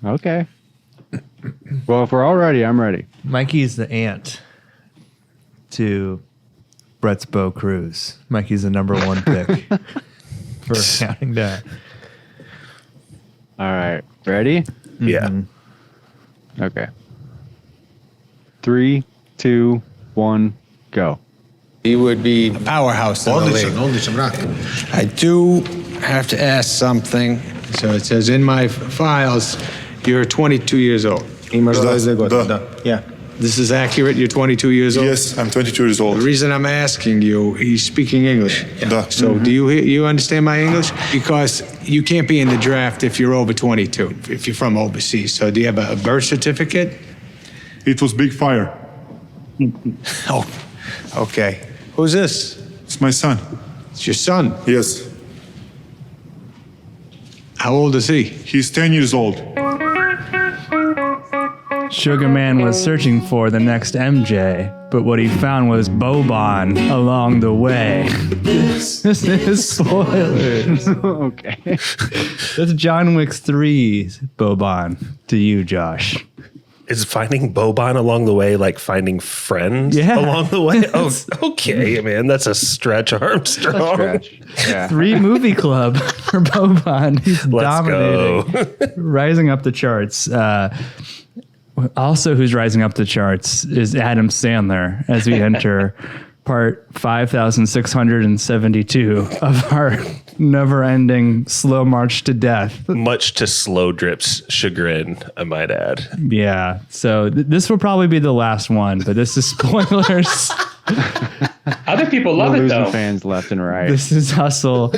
Okay. Well, if we're all ready, I'm ready. Mikey's the aunt to Brett's Bo Cruz. Mikey's the number one pick for counting down. All right. Ready? Yeah. Okay. 3, 2, 1, go. He would be a powerhouse in the league. I do have to ask something. So it says in my files, you're 22 years old. Yeah. This is accurate? You're 22 years old? Yes, I'm 22 years old. The reason I'm asking you, he's speaking English. Да. So do you understand my English? Because you can't be in the draft if you're over 22, if you're from overseas. So do you have a birth certificate? It was big fire. Oh, okay. Who's this? It's my son. It's your son. Yes. How old is he? He's 10 years old. Sugar Man was searching for the next MJ, but what he found was Boban along the way. This is spoilers. Okay. That's John Wick's 3 Boban to you, Josh. Is finding Boban along the way like finding friends Yeah. along the way? Oh, okay, man. That's a stretch, Armstrong. Stretch. Yeah. 3 movie club for Boban. He's Let's dominating. go. Rising up the charts. Also, who's rising up the charts is Adam Sandler as we enter part 5,672 of our never-ending slow march to death. Much to Slow Drip's chagrin, I might add. Yeah, so this will probably be the last one, but this is spoilers. Other people We're love it losing though. fans left and right. This is Hustle.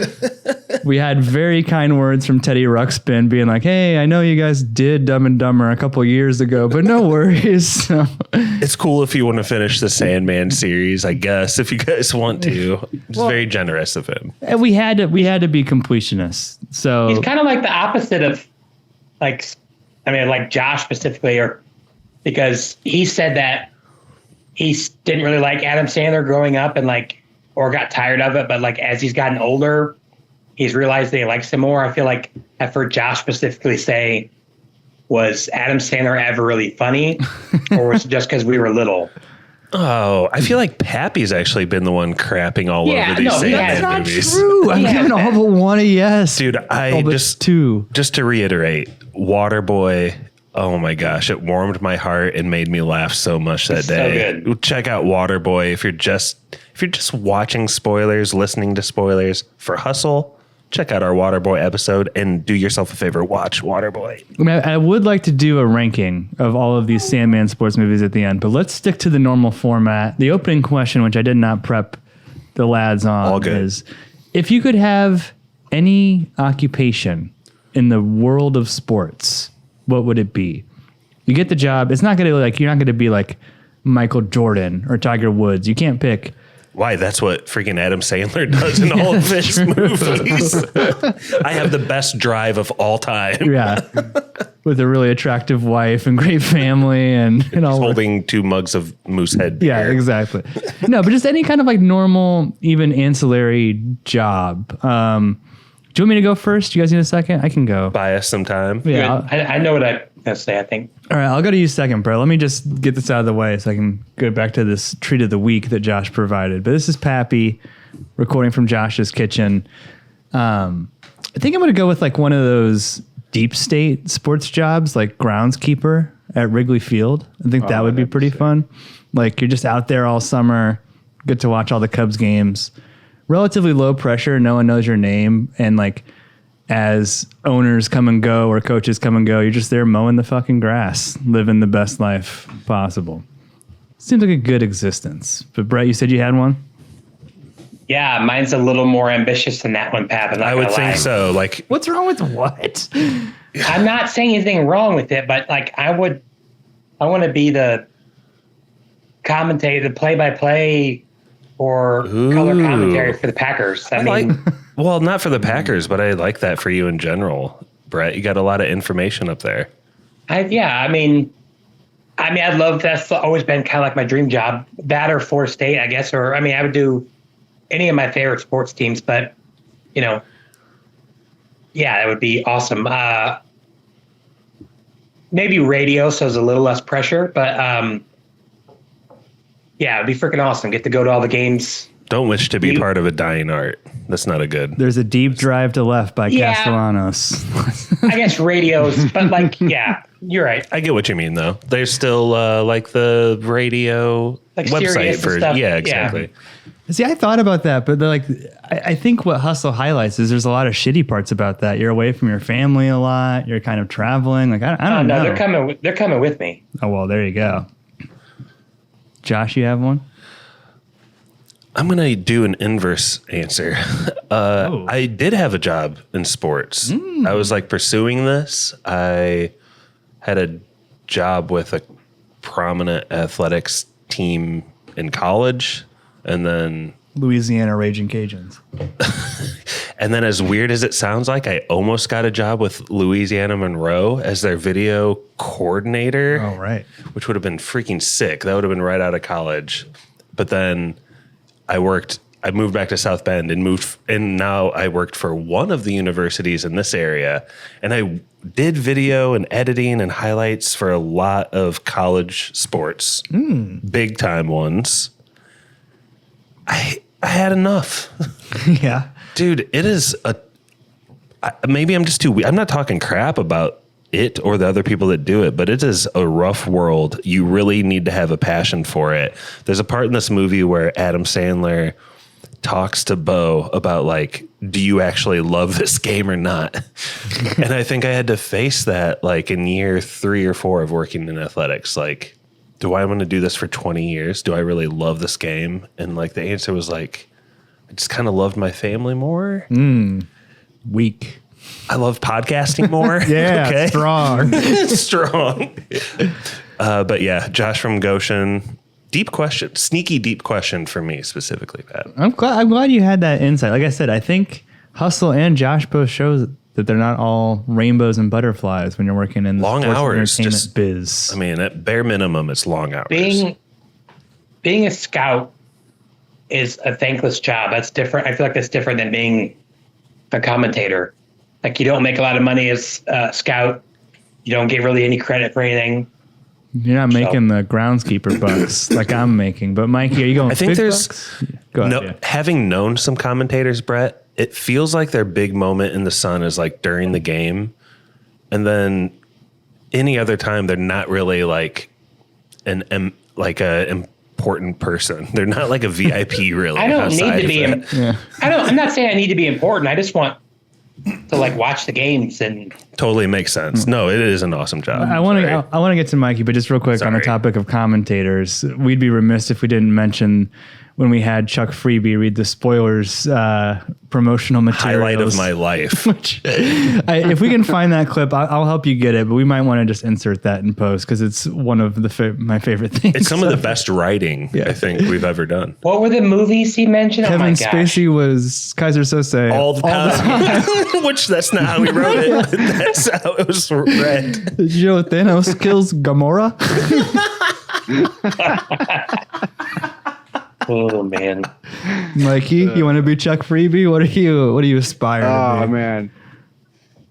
We had very kind words from Teddy Ruxpin being like, hey, I know you guys did Dumb and Dumber a couple years ago, but no worries. So, It's cool if you want to finish the Sandman series, I guess, if you guys want to. It's very generous of him. and we had to be completionists. So He's kind of like the opposite of like Josh specifically, or because he said that he didn't really like Adam Sandler growing up and or got tired of it. But as he's gotten older, he's realized that he likes him more. I feel like I've heard Josh specifically say, was Adam Sandler ever really funny, or was it just because we were little? Oh, I feel like Pappy's actually been the one crapping all over these no, Sandman that's not movies. true. I'm giving all but one a yes. Dude, All but two. Just to reiterate, Waterboy, oh my gosh, it warmed my heart and made me laugh so much that It's so day. good. Check out Waterboy if you're just watching spoilers, listening to spoilers for Hustle. Check out our Waterboy episode and do yourself a favor, watch Waterboy. I mean, I would like to do a ranking of all of these Sandman sports movies at the end, but let's stick to the normal format. The opening question, which I did not prep the lads on, All good. is if you could have any occupation in the world of sports, what would it be? You get the job. It's not going to you're not going to be like Michael Jordan or Tiger Woods. You can't pick. Why? That's what freaking Adam Sandler does in all of his movies. I have the best drive of all time. Yeah. With a really attractive wife and great family and all. Holding 2 mugs of Moosehead beer. Yeah, exactly. No, but just any kind of normal, even ancillary job. Do you want me to go first? You guys need a second? I can go. Buy us some time. Yeah. I know what I'm going to say, I think. All right, I'll go to you second, bro. Let me just get this out of the way so I can go back to this treat of the week that Josh provided. But this is Pappy recording from Josh's kitchen. I think I'm going to go with one of those deep state sports jobs, like groundskeeper at Wrigley Field. I think that would be pretty fun. You're just out there all summer, get to watch all the Cubs games. Relatively low pressure, no one knows your name, and as owners come and go or coaches come and go, you're just there mowing the fucking grass, living the best life possible. Seems like a good existence. But Brett, you said you had one? Yeah, mine's a little more ambitious than that one, Pap. I would think so. What's wrong with what? I'm not saying anything wrong with it, but I want to be the commentator, the play-by-play or color commentary for the Packers. I mean, well, not for the Packers, but I like that for you in general, Brett. You got a lot of information up there. I'd love, that's always been kind of my dream job, that or Florida State, I guess, or, I would do any of my favorite sports teams, but, yeah, it would be awesome. maybe radio, so it's a little less pressure. But yeah, it'd be freaking awesome. Get to go to all the games. Don't wish to be part of a dying art. That's not a good. There's a deep drive to left by Yeah. Castellanos. I guess radios, but like, yeah, you're right. I get what you mean, though. There's still like the radio Like website Sirius and for stuff. yeah, Yeah. exactly. See, I thought about that, but I think what Hustle highlights is there's a lot of shitty parts about that. You're away from your family a lot. You're kind of traveling. Like I don't know. They're coming with me. Oh well, there you go. Josh, you have one? I'm going to do an inverse answer. I did have a job in sports. I was like pursuing this. I had a job with a prominent athletics team in college, and then Louisiana Raging Cajuns. And then, as weird as it sounds like, I almost got a job with Louisiana Monroe as their video coordinator. Oh, right. Which would have been freaking sick. That would have been right out of college. But then I moved back to South Bend and now I worked for one of the universities in this area. And I did video and editing and highlights for a lot of college sports, big time ones. I had enough. Yeah. Dude, it is maybe I'm just too, I'm not talking crap about it or the other people that do it, but it is a rough world. You really need to have a passion for it. There's a part in this movie where Adam Sandler talks to Bo about like, do you actually love this game or not? And I think I had to face that like in year 3 or 4 of working in athletics. Like, do I want to do this for 20 years? Do I really love this game? And like the answer was like, I just kind of loved my family more. Weak. I love podcasting more. Yeah, okay. strong. Strong. But yeah, Josh from Goshen. Deep question, sneaky deep question for me specifically, Pat. I'm glad you had that insight. Like I said, I think Hustle and Josh both shows that they're not all rainbows and butterflies when you're working in the Long sports hours, entertainment just biz. I mean, at bare minimum, it's long hours. Being a scout is a thankless job. That's different. I feel like that's different than being a commentator. Like you don't make a lot of money as a scout. You don't get really any credit for anything. You're not making the groundskeeper bucks like I'm making. But Mikey, are you going? I think big there's bucks? Go ahead, yeah. having known some commentators, Brett, it feels like their big moment in the sun is like during the game, and then any other time they're not really like an important person. They're not like a VIP really. I don't need to be. Yeah. I'm not saying I need to be important. I just want to like watch the games and. Totally makes sense. No, it is an awesome job. I want to get to Mikey, but just real quick on the topic of commentators, we'd be remiss if we didn't mention when we had Chuck Freebie read the spoilers promotional materials. Highlight of my life. Which, if we can find that clip, I'll help you get it. But we might want to just insert that in post because it's one of my favorite things. It's some of the best writing I think we've ever done. What were the movies he mentioned? Kevin oh my gosh. Spacey was Kaiser Sose All the time. Which that's not how we wrote it. That's how it was read. Joe Thanos kills Gamora. Oh man, Mikey, you want to be Chuck Freebie? What do you aspire to be? Oh man,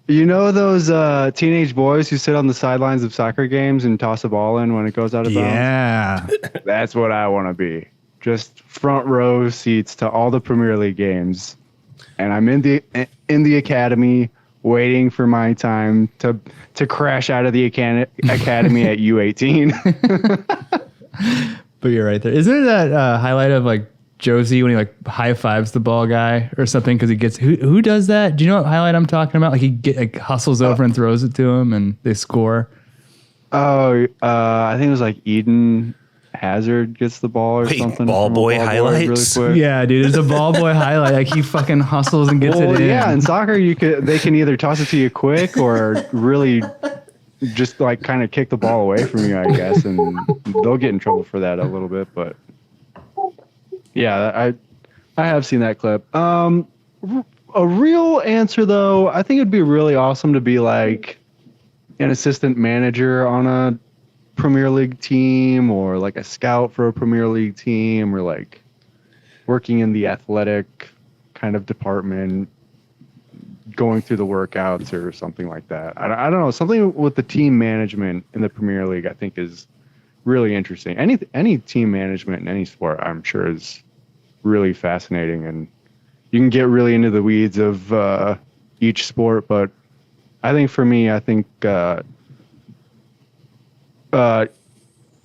you know those teenage boys who sit on the sidelines of soccer games and toss a ball in when it goes out of bounds? Yeah. That's what I want to be. Just front row seats to all the Premier League games, and I'm in the academy waiting for my time to crash out of the academy at U18. But you're right there. Isn't there that highlight of like Josie when he like high fives the ball guy or something because he gets who does that? Do you know what highlight I'm talking about? Like he hustles over and throws it to him and they score. Oh, I think it was like Eden Hazard gets the ball or something. Ball boy highlights? Really quick. Yeah, dude, it's a ball boy highlight. Like he fucking hustles and gets it in. Yeah, in soccer they can either toss it to you quick or really just like kind of kick the ball away from you, I guess, and they'll get in trouble for that a little bit. But yeah, I have seen that clip. A real answer though, I think it'd be really awesome to be like an assistant manager on a Premier League team or like a scout for a Premier League team or like working in the athletic kind of department, going through the workouts or something like that. I don't know. Something with the team management in the Premier League, I think, is really interesting. Any team management in any sport, I'm sure, is really fascinating, and you can get really into the weeds of each sport. But I think for me,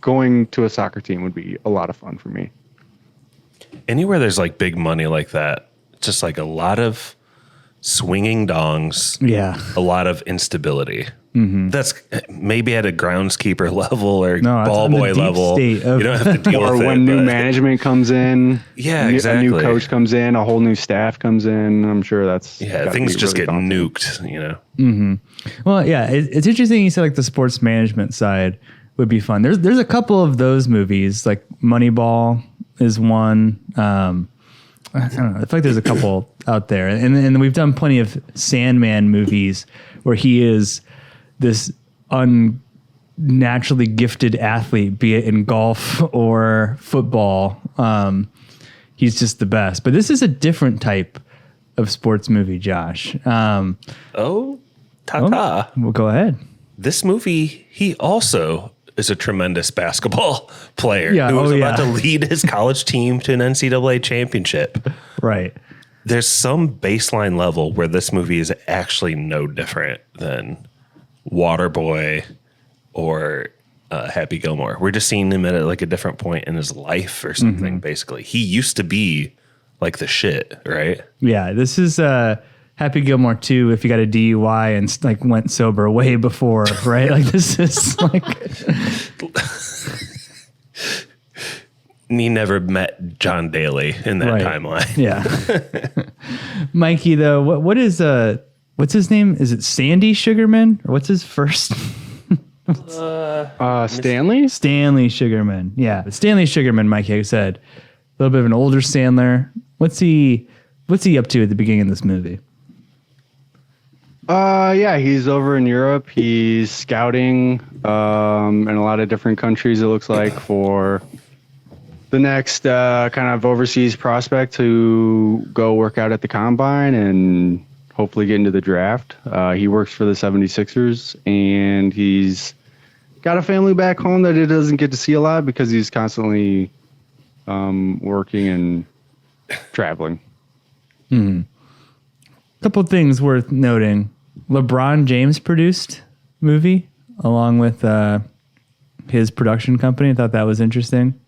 going to a soccer team would be a lot of fun for me. Anywhere there's like big money like that, just like a lot of swinging dongs, a lot of instability. That's maybe at a groundskeeper level or ball boy level. You don't have to deal with it. Or when new management comes in, exactly. A new coach comes in, a whole new staff comes in. I'm sure that's things just really get daunting. nuked. Well, yeah, it's interesting. You said like the sports management side would be fun. There's a couple of those movies, like Moneyball is one. I don't know. I feel like there's a couple out there, and we've done plenty of Sandman movies where he is this unnaturally gifted athlete, be it in golf or football. He's just the best. But this is a different type of sports movie, Josh. Well, go ahead. This movie, he also is a tremendous basketball player who was about to lead his college team to an NCAA championship. Right. There's some baseline level where this movie is actually no different than Waterboy or Happy Gilmore. We're just seeing him at like a different point in his life or something. Basically, he used to be like the shit, right? Yeah, this is Happy Gilmore 2 if you got a DUI and like went sober way before, right? Like this is like he never met John Daly in that timeline. Yeah. Mikey, though, what is what's his name? Is it Sandy Sugarman? Or what's his first? Stanley? Stanley Sugarman. Yeah. Stanley Sugarman, Mikey said. A little bit of an older Sandler. What's he up to at the beginning of this movie? He's over in Europe. He's scouting in a lot of different countries, it looks like, for the next kind of overseas prospect to go work out at the combine and hopefully get into the draft. He works for the 76ers, and he's got a family back home that he doesn't get to see a lot because he's constantly working and traveling. Couple of things worth noting. LeBron James produced movie along with his production company. I thought that was interesting.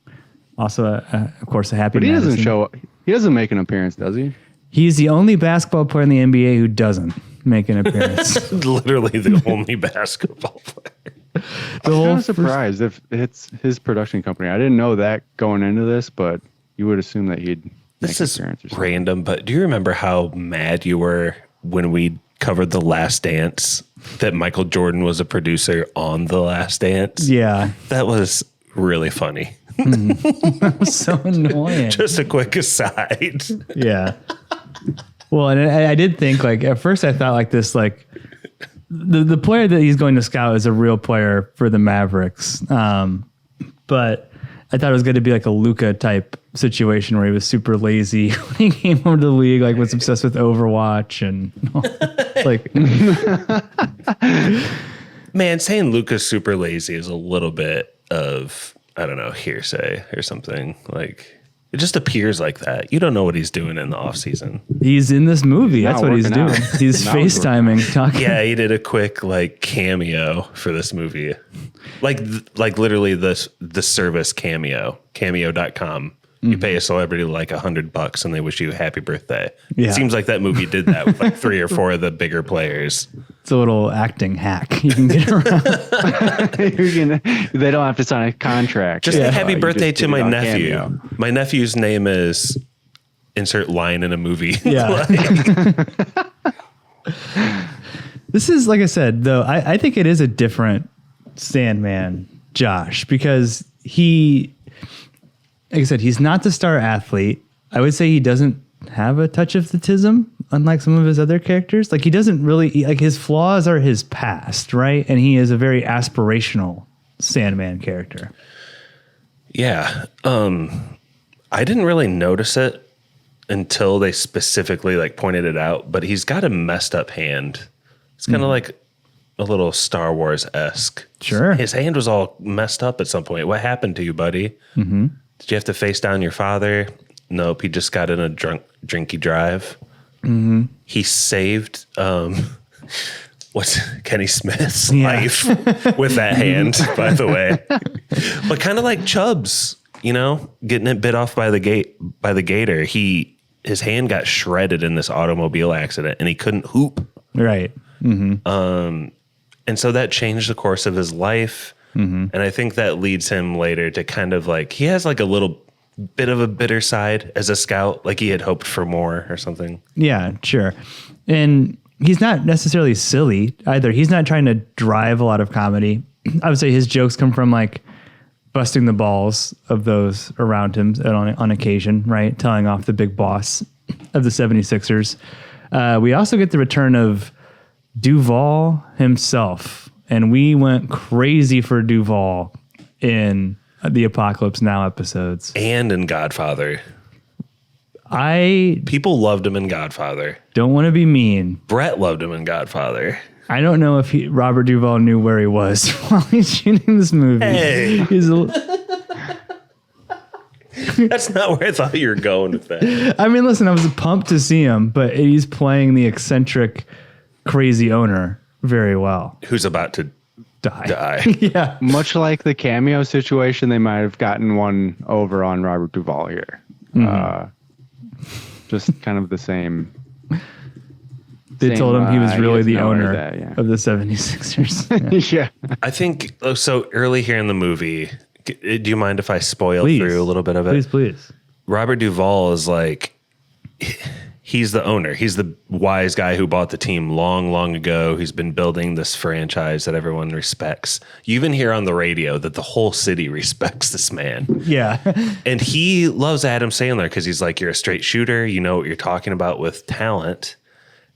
Also, of course, a happy. But he Madison. doesn't show. He doesn't make an appearance, does he? He's the only basketball player in the NBA who doesn't make an appearance. Literally the only basketball player. I was kind of surprised if it's his production company. I didn't know that going into this, but you would assume that he'd make an appearance or something. Random, but do you remember how mad you were when we covered The Last Dance that Michael Jordan was a producer on The Last Dance? Yeah. That was really funny. That was so annoying. Just a quick aside. Yeah. Well, and I did think, like, at first I thought like this, like the player that he's going to scout is a real player for the Mavericks. But I thought it was going to be like a Luka type situation where he was super lazy when he came over to the league, like was obsessed with Overwatch and like. Man, saying Luka's super lazy is a little bit of, I don't know, hearsay or something. Like, it just appears like that. You don't know what he's doing in the off season. He's in this movie. That's what he's doing. Out. He's FaceTiming, talking. Yeah, he did a quick like cameo for this movie. Like literally the service Cameo, cameo.com. You pay a celebrity like $100 and they wish you a happy birthday. Yeah. It seems like that movie did that with like 3 or 4 of the bigger players. It's a little acting hack. You can get around. They don't have to sign a contract. Just happy birthday to my nephew. Cameo. My nephew's name is insert line in a movie. Yeah. This is, like I said, though, I think it is a different Sandman, Josh, because he, like I said, he's not the star athlete. I would say he doesn't have a touch of autism, unlike some of his other characters. Like, he doesn't really, like, his flaws are his past, right? And he is a very aspirational Sandman character. Yeah. I didn't really notice it until they specifically like pointed it out, but he's got a messed up hand. It's kind of like a little Star Wars-esque. Sure. His hand was all messed up at some point. What happened to you, buddy? Mm-hmm. Did you have to face down your father? Nope. He just got in a drinky drive. Mm-hmm. He saved what's Kenny Smith's life with that hand, by the way. But kind of like Chubbs, you know, getting it bit off by the gator. His hand got shredded in this automobile accident, and he couldn't hoop. Right. Mm-hmm. And so that changed the course of his life. Mm-hmm. And I think that leads him later to kind of like, he has like a little bit of a bitter side as a scout, like he had hoped for more or something. Yeah, sure. And he's not necessarily silly either. He's not trying to drive a lot of comedy. I would say his jokes come from like busting the balls of those around him on occasion, right? Telling off the big boss of the 76ers. We also get the return of Duvall himself, and we went crazy for Duvall in the Apocalypse Now episodes. And in Godfather. I People loved him in Godfather. don't want to be mean. Brett loved him in Godfather. I don't know if Robert Duvall knew where he was while he's shooting this movie. Hey. He's That's not where I thought you were going with that. I mean, listen, I was pumped to see him, but he's playing the eccentric, crazy owner very well. Who's about to die. Yeah. Much like the cameo situation, they might have gotten one over on Robert Duvall here. Just kind of the same. They told him he was really the owner that, of the 76ers. Yeah. I think, so early here in the movie, do you mind if I spoil through a little bit of it? Please. Robert Duvall is like, he's the owner. He's the wise guy who bought the team long, long ago. He's been building this franchise that everyone respects. You even hear on the radio that the whole city respects this man. Yeah. And he loves Adam Sandler because he's like, you're a straight shooter. You know what you're talking about with talent.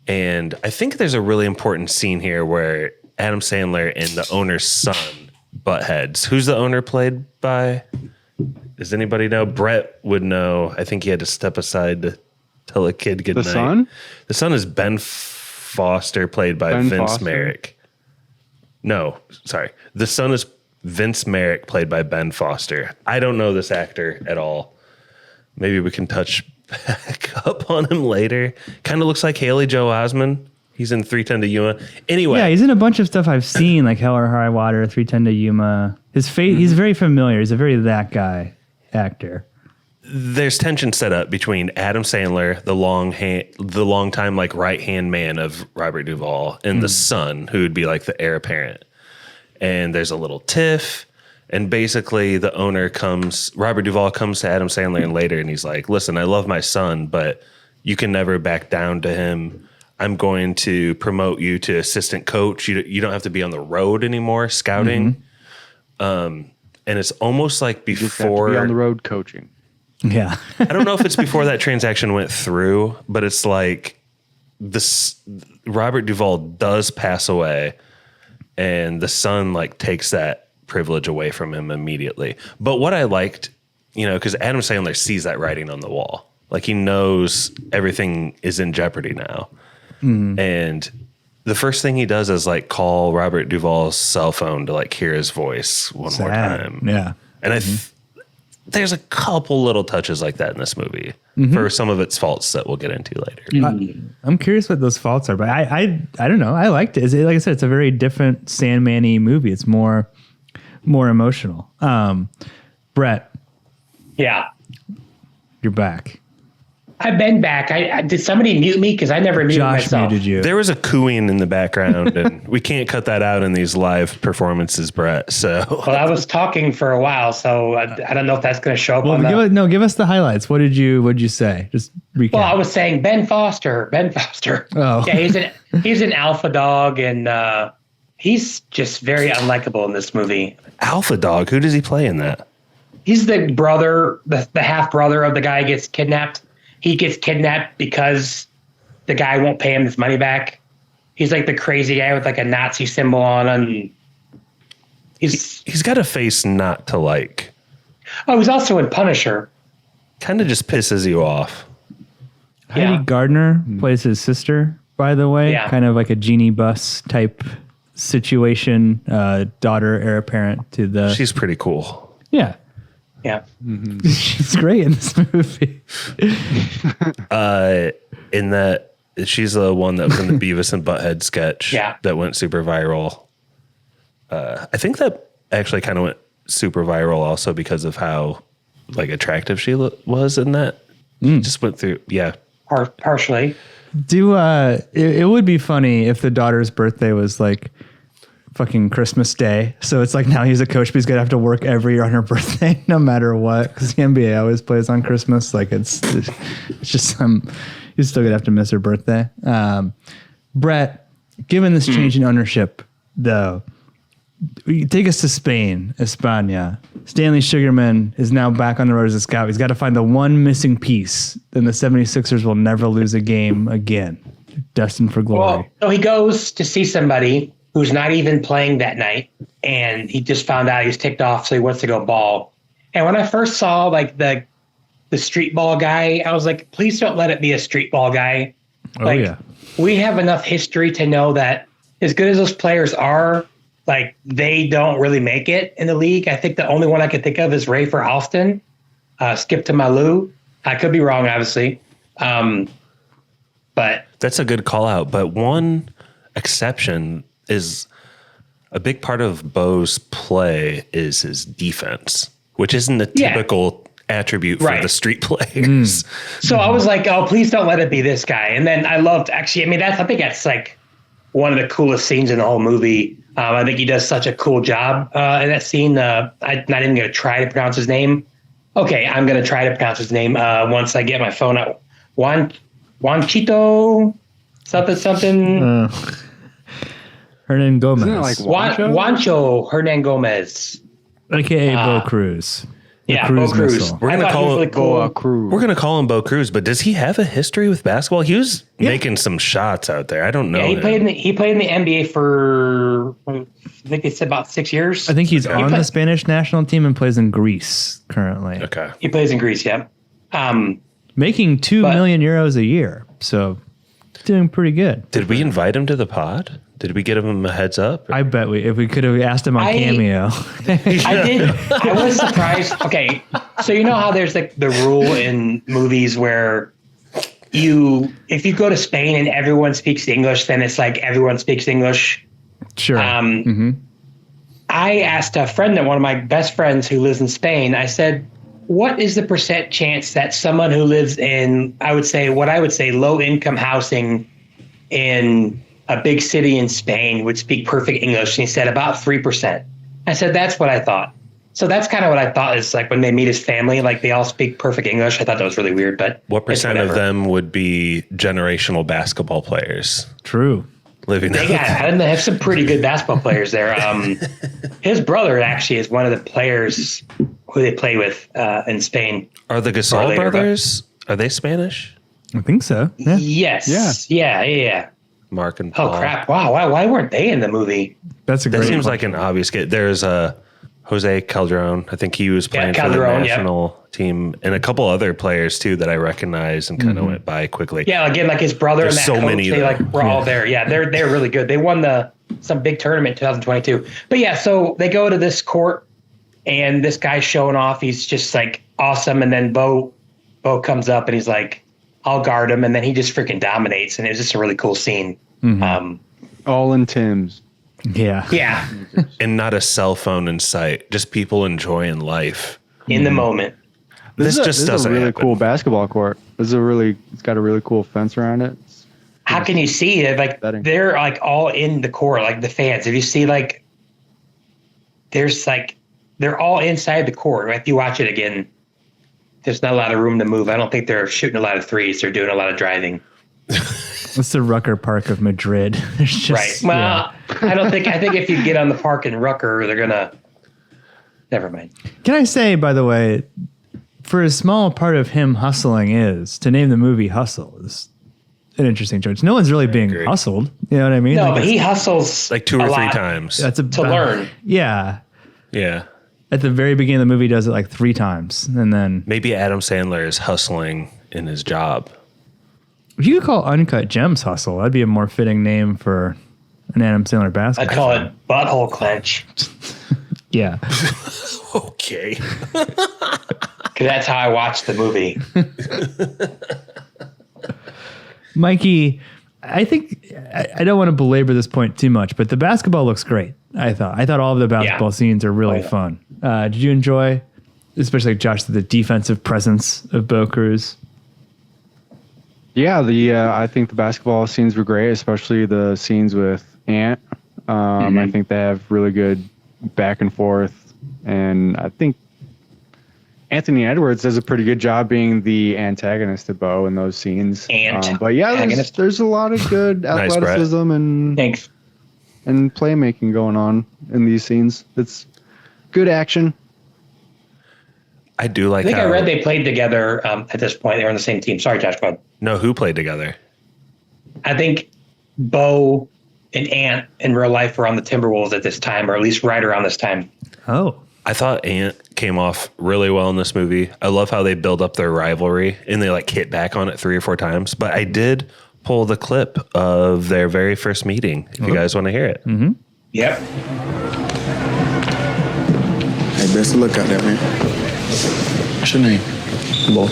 And I think there's a really important scene here where Adam Sandler and the owner's son butt heads. Who's the owner played by? Does anybody know? Brett would know. I think he had to step aside to tell a kid good night. The son? The son is Ben Foster, played by Vince Merrick. No, sorry. The son is Vince Merrick, played by Ben Foster. I don't know this actor at all. Maybe we can touch back up on him later. Kind of looks like Haley Joel Osment. He's in 310 to Yuma. Anyway. Yeah, he's in a bunch of stuff I've seen, like Hell or High Water, 310 to Yuma. His face, he's very familiar. He's a very that guy actor. There's tension set up between Adam Sandler, the long time like right hand man of Robert Duvall, and the son, who would be like the heir apparent. And there's a little tiff, and basically the owner Robert Duvall comes to Adam Sandler and later, and he's like, "Listen, I love my son, but you can never back down to him. I'm going to promote you to assistant coach. You don't have to be on the road anymore scouting." And it's almost like before You just have to be on the road coaching. Yeah. I don't know if it's before that transaction went through, but it's like this Robert Duvall does pass away, and the son like takes that privilege away from him immediately. But what I liked, because Adam Sandler sees that writing on the wall. Like he knows everything is in jeopardy now. And the first thing he does is like call Robert Duvall's cell phone to like hear his voice one more time. Yeah. And there's a couple little touches like that in this movie for some of its faults that we'll get into later. I'm curious what those faults are, but I don't know. I liked it. Like I said, it's a very different Sandman-y movie. It's more emotional. Brett. Yeah. You're back. I've been back. Did somebody mute me? Because I never muted Josh myself. muted you. There was a cooing in the background, and we can't cut that out in these live performances, Brett. So, Well, I was talking for a while, so I don't know if that's going to show up on the... give us the highlights. What did you say? Just recap. Well, I was saying Ben Foster. Oh. Yeah, he's an alpha dog, and he's just very unlikable in this movie. Alpha Dog. Who does he play in that? He's the brother, the half brother of the guy who gets kidnapped. He gets kidnapped because the guy won't pay him his money back. He's like the crazy guy with like a Nazi symbol on him. He's got a face not to like. Oh, he's also in Punisher. Kind of just pisses you off. Heidi Gardner plays his sister, by the way. Yeah. Kind of like a genie bus type situation. Daughter, heir apparent to the. She's pretty cool. Yeah. Yeah. She's great in this movie. In that, she's the one that was in the Beavis and Butthead sketch that went super viral. I think that actually kind of went super viral also because of how like attractive she was in that. Just went through, Partially. It would be funny if the daughter's birthday was like fucking Christmas Day. So it's like now he's a coach, but he's gonna have to work every year on her birthday, no matter what, because the NBA always plays on Christmas. Like it's just he's still gonna have to miss her birthday. Brett, given this change in ownership, though, take us to Spain, España. Stanley Sugarman is now back on the road as a scout. He's got to find the one missing piece. Then the 76ers will never lose a game again. Destined for glory. Well, so he goes to see somebody who's not even playing that night, and he just found out he was ticked off, so he wants to go ball. And when I first saw like the street ball guy, I was like, please don't let it be a street ball guy. We have enough history to know that as good as those players are, like they don't really make it in the league. I think the only one I could think of is Rafer Alston, Skip to Malou. I could be wrong, obviously. But that's a good call out. But one exception is a big part of Bo's play is his defense, which isn't a typical attribute for the street players. So I was like, oh, please don't let it be this guy. And then I loved I think that's like one of the coolest scenes in the whole movie. I think he does such a cool job in that scene. I'm not even going to try to pronounce his name. Okay, I'm going to try to pronounce his name once I get my phone out. Juanchito something. Hernan Gomez. Isn't it like Juancho? Juancho Hernan Gomez. AKA Bo Cruz. Yeah, Bo Cruz. Missile. We're gonna call really cool. Cruz. We're gonna call him Bo Cruz, but does he have a history with basketball? He was making some shots out there. I don't know. Yeah, he played in the NBA for I think it's about 6 years. I think he's on the Spanish national team and plays in Greece currently. Okay. He plays in Greece, yeah. Making €2 million a year. So doing pretty good. Did we invite him to the pod? Did we get him a heads up? I bet if we could have asked him on Cameo. I did. I was surprised. Okay, so you know how there's like the rule in movies where if you go to Spain and everyone speaks English, then it's like everyone speaks English. Sure. I asked a friend, one of my best friends who lives in Spain, I said, what is the % chance that someone who lives in, I would say low income housing in a big city in Spain would speak perfect English? And he said about 3%. I said, that's what I thought. So that's kind of what I thought is like when they meet his family, like they all speak perfect English. I thought that was really weird, but what % of them would be generational basketball players? True. Living they have some pretty good basketball players there. His brother actually is one of the players who they play with in Spain. Are the Gasol brothers? Are they Spanish? I think so. Yeah. Yes. Yeah. Mark and Paul. Oh crap! Wow. Why weren't they in the movie? That seems like an obvious get. There's Jose Calderon. I think he was playing for the national team, and a couple other players too that I recognized and kind of went by quickly. Yeah, again, like his brother There's and that so coach, many they like were all there. Yeah, they're really good. They won some big tournament in 2022. But yeah, so they go to this court, and this guy's showing off. He's just like awesome, and then Bo comes up and he's like, "I'll guard him," and then he just freaking dominates, and it was just a really cool scene. All in Tim's. Yeah. And not a cell phone in sight, just people enjoying life in the moment. This just doesn't a really happen. cool basketball court. It's got a really cool fence around it. How can you see it? Like they're like all in the court, like the fans. If you see like, there's like, they're all inside the court. If you watch it again, there's not a lot of room to move. I don't think they're shooting a lot of threes. They're doing a lot of driving. It's the Rucker Park of Madrid. There's just, right. Well, I think if you get on the park in Rucker, they're gonna. Never mind. Can I say, by the way, for as small a part of him hustling is, to name the movie Hustle is an interesting choice. No one's really being hustled. You know what I mean? No, but he hustles like 2 or 3 times. That's to learn. Yeah. Yeah. At the very beginning of the movie, he does it like 3 times, and then maybe Adam Sandler is hustling in his job. You could call Uncut Gems Hustle. That'd be a more fitting name for an Adam Sandler basketball. I'd call it Butthole Clench. Yeah. Okay. Because that's how I watched the movie. Mikey, I think I don't want to belabor this point too much, but the basketball looks great. I thought all of the basketball scenes are really fun. Did you enjoy, especially like Josh, the defensive presence of Bo Cruz? Yeah, I think the basketball scenes were great, especially the scenes with Ant. I think they have really good back and forth, and I think Anthony Edwards does a pretty good job being the antagonist to Bo in those scenes. But yeah, there's a lot of good athleticism and playmaking going on in these scenes. It's good action. I do like. I think I read they played together at this point. They were on the same team. Sorry, Josh. Go ahead. No, who played together? I think Bo and Ant in real life were on the Timberwolves at this time, or at least right around this time. Oh. I thought Ant came off really well in this movie. I love how they build up their rivalry and they like hit back on it 3 or 4 times. But I did pull the clip of their very first meeting. If you guys want to hear it. Mm-hmm. Yep. Hey, best of luck out there, man. What's your name? Bo.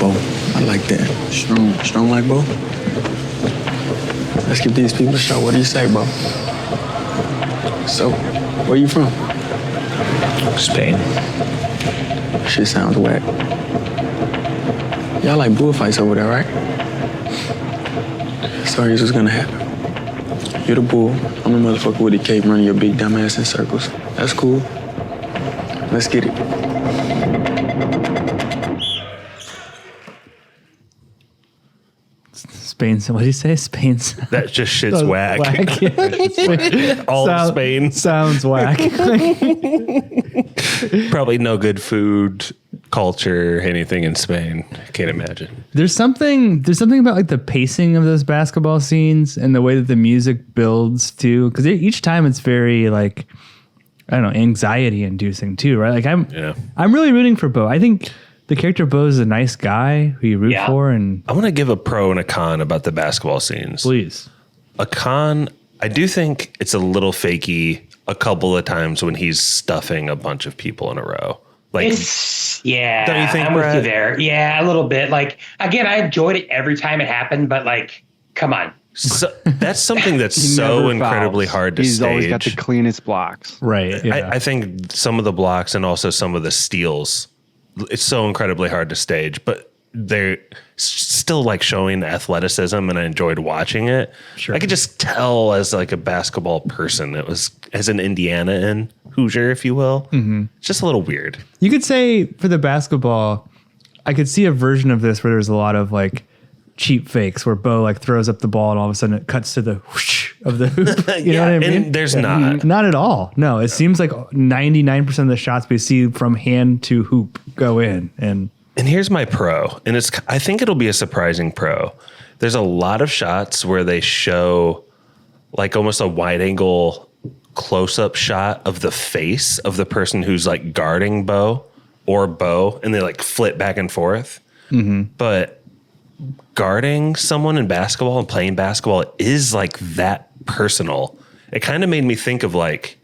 Bo. I like that. Strong. Strong like Bo? Let's give these people a shot. What do you say, Bo? So, where you from? Spain. Shit sounds whack. Y'all like bullfights over there, right? So here's what's gonna happen. You're the bull. I'm the motherfucker with the cape running your big dumb ass in circles. That's cool. Let's get it. Spain. What did you say? Spain's. That just shit's whack. All Sound, Spain sounds whack. Probably no good food, culture, anything in Spain. Can't imagine. There's something about like the pacing of those basketball scenes and the way that the music builds too. Because each time it's very like, I don't know, anxiety inducing too, right? Like I'm really rooting for Bo. I think the character Bo is a nice guy who you root for. And I want to give a pro and a con about the basketball scenes. Please. A con, I do think it's a little fakey a couple of times when he's stuffing a bunch of people in a row. Like, don't you think, I'm with you there. Yeah, a little bit. Like, again, I enjoyed it every time it happened, but like, come on. So, that's something that's so incredibly hard to stage. He's always got the cleanest blocks. Right. Yeah. I think some of the blocks and also some of the steals, it's so incredibly hard to stage, but they're still like showing athleticism, and I enjoyed watching it. Sure. I could just tell as like a basketball person, it was as an Indiana Hoosier, if you will. Mm-hmm. It's just a little weird. You could say for the basketball, I could see a version of this where there's a lot of like cheap fakes where Bo like throws up the ball and all of a sudden it cuts to the whoosh of the hoop. You know what I mean? And there's not at all. No, it seems like 99% of the shots we see from hand to hoop go in. And here's my pro, and I think it'll be a surprising pro. There's a lot of shots where they show like almost a wide angle close up shot of the face of the person who's like guarding Bo, and they like flip back and forth. Mm-hmm. But guarding someone in basketball and playing basketball is like that personal. It kind of made me think of like,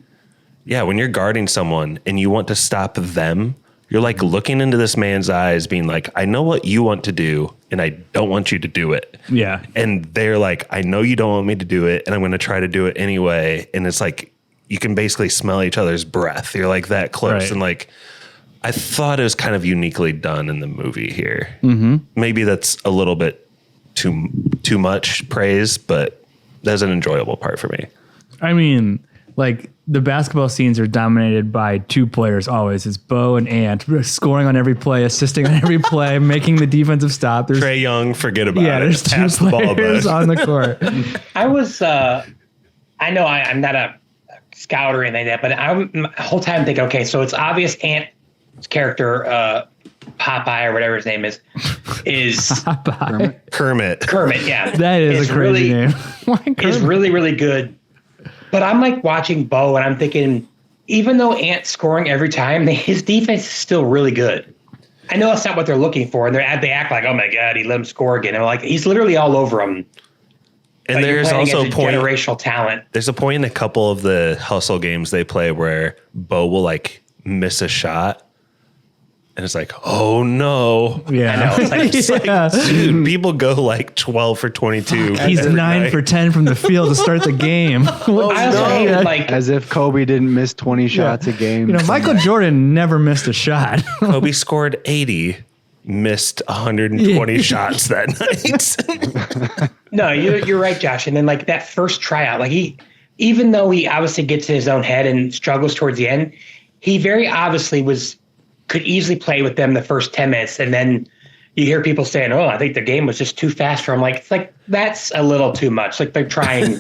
when you're guarding someone and you want to stop them, you're like looking into this man's eyes being like, I know what you want to do and I don't want you to do it. Yeah. And they're like, I know you don't want me to do it and I'm going to try to do it anyway. And it's like, you can basically smell each other's breath. You're like that close. Right. And like, I thought it was kind of uniquely done in the movie here. Mm-hmm. Maybe that's a little bit too much praise, but that's an enjoyable part for me. I mean, like the basketball scenes are dominated by 2 players always. It's Bo and Ant scoring on every play, assisting on every play, making the defensive stop. There's Trae Young, forget about it. There's Pass 2 the ball, players on the court. I was, I know I'm not a scout or anything like that, but I'm the whole time thinking, okay, so it's obvious Ant's character, Popeye or whatever his name is Kermit. Yeah, that is a crazy name. Is really, really good. But I'm like watching Bo and I'm thinking, even though Ant's scoring every time, his defense is still really good. I know that's not what they're looking for, and they act like, oh my god, he let him score again. And I'm like, he's literally all over him. And there's also a point, generational talent. There's a point in a couple of the hustle games they play where Bo will like miss a shot. And it's like, oh no. Yeah. I know. It's like, dude, people go like 12 for 22. He's 9 for 10 from the field to start the game. I also hated, like, As if Kobe didn't miss 20 shots a game. You know, Michael Jordan never missed a shot. Kobe scored 80, missed 120 shots that night. No, you're right, Josh. And then like that first tryout, like even though he obviously gets in his own head and struggles towards the end, he very obviously could easily play with them the first 10 minutes. And then you hear people saying, oh, I think the game was just too fast for him. Like, it's like, that's a little too much. Like they're trying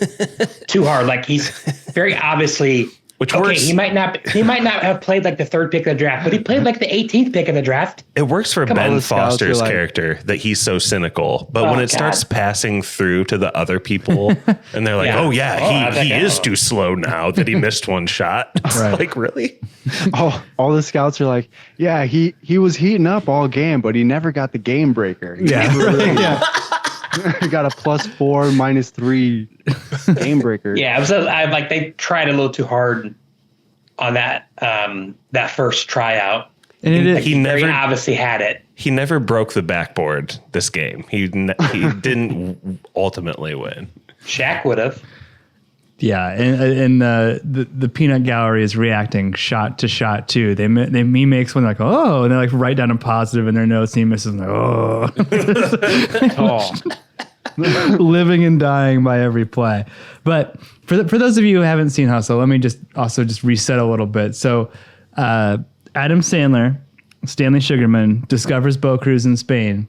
too hard. Like he's very obviously, works. He might not have played like the 3rd pick of the draft, but he played like the 18th pick of the draft. It works for Come on, Ben the scouts Foster's are like- character that he's so cynical. But when it starts passing through to the other people and they're like, Yeah. he is too slow now that he missed one shot. It's Right. like, really? All the scouts are like, yeah, he was heating up all game, but he never got the game breaker. He got a +4, -3 game breaker. Yeah, I like they tried a little too hard on that that first tryout. And He Very never obviously had it. he never broke the backboard this game. He didn't ultimately win. Shaq would have. yeah, and the peanut gallery is reacting shot to shot too. He makes one like, oh, and they like write down a positive in their notes, and he misses, like, oh. Living and dying by every play. But for those of you who haven't seen Hustle, let me just reset a little bit. So Adam Sandler, Stanley Sugarman, discovers Bo Cruz in Spain,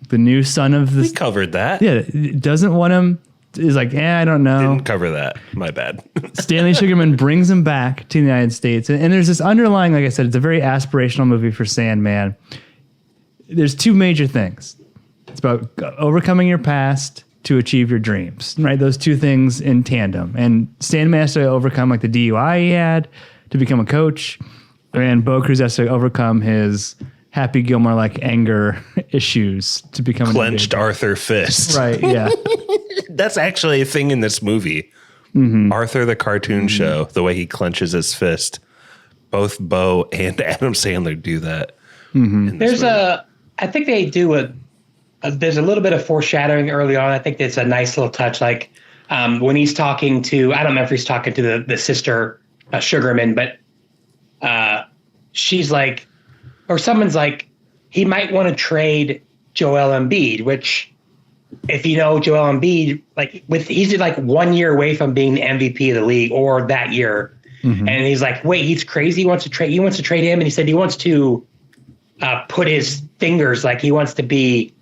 the new son of the... We covered that. Yeah, doesn't want him, is like, I don't know. Didn't cover that. My bad. Stanley Sugarman brings him back to the United States. And there's this underlying, like I said, it's a very aspirational movie for Sandman. There's 2 major things. It's about overcoming your past to achieve your dreams, right? Those 2 things in tandem. And Sandman has to overcome like the DUI he had to become a coach. And Bo Cruz has to overcome his Happy Gilmore-like anger issues to become Clenched Arthur fist. Right, yeah. That's actually a thing in this movie. Arthur the cartoon show, the way he clenches his fist. Both Bo and Adam Sandler do that. in this movie. I think they do there's a little bit of foreshadowing early on. I think it's a nice little touch. Like when he's talking to, I don't know if he's talking to the sister Sugarman, but she's like, or someone's like, he might want to trade Joel Embiid, which if you know Joel Embiid, like he's like 1 year away from being the MVP of the league or that year. And he's like, wait, he's crazy. He wants to trade him. And he said he wants to put his fingers, like he wants to be,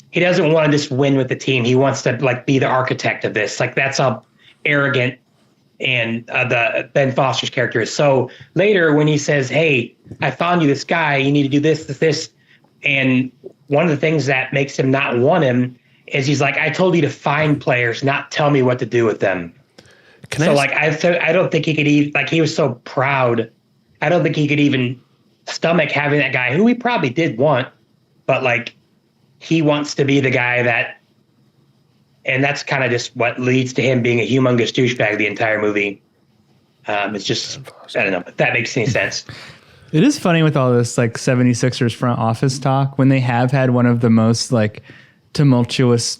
he doesn't want to just win with the team. He wants to like be the architect of this. Like that's how arrogant and the Ben Foster's character is. So later when he says, hey, I found you this guy, you need to do this. And one of the things that makes him not want him is he's like, I told you to find players, not tell me what to do with them. I don't think he could even, like he was so proud. I don't think he could even stomach having that guy who he probably did want, but like he wants to be the guy that, and that's kind of just what leads to him being a humongous douchebag the entire movie. It's just, I don't know if that makes any sense. It is funny with all this like 76ers front office talk when they have had one of the most like tumultuous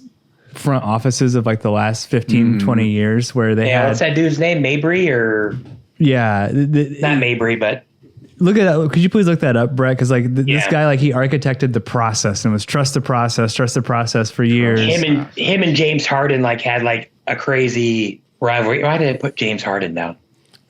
front offices of like the last 15, 20 years where they had. What's that dude's name? Mabry or? Yeah. Not Mabry, but. Look at that. Could you please look that up, Brett? Because like this guy, like he architected the process and was trust the process for years. Him and James Harden like had like a crazy rivalry. Why did I put James Harden down?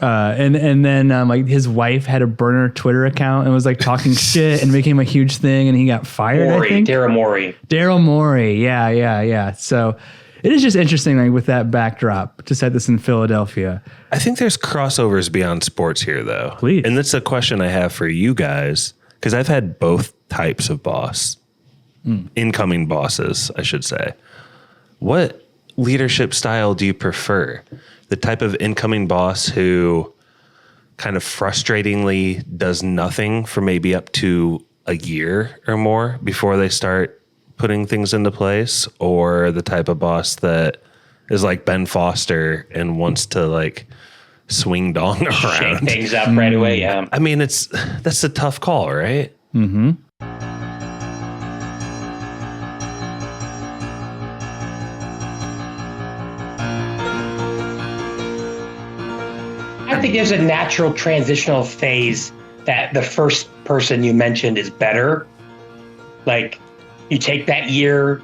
And then like his wife had a burner Twitter account and was like talking shit and became a huge thing and he got fired. I think Daryl Morey. Yeah. So it is just interesting, like with that backdrop to set this in Philadelphia. I think there's crossovers beyond sports here, though. Please. And that's a question I have for you guys, because I've had both types of boss, incoming bosses, I should say. What leadership style do you prefer? The type of incoming boss who kind of frustratingly does nothing for maybe up to a year or more before they start putting things into place, or the type of boss that is like Ben Foster and wants to like swing dong around, shake things up right away. Yeah. I mean, that's a tough call, right? Mm-hmm. I think there's a natural transitional phase that the first person you mentioned is better. Like, you take that year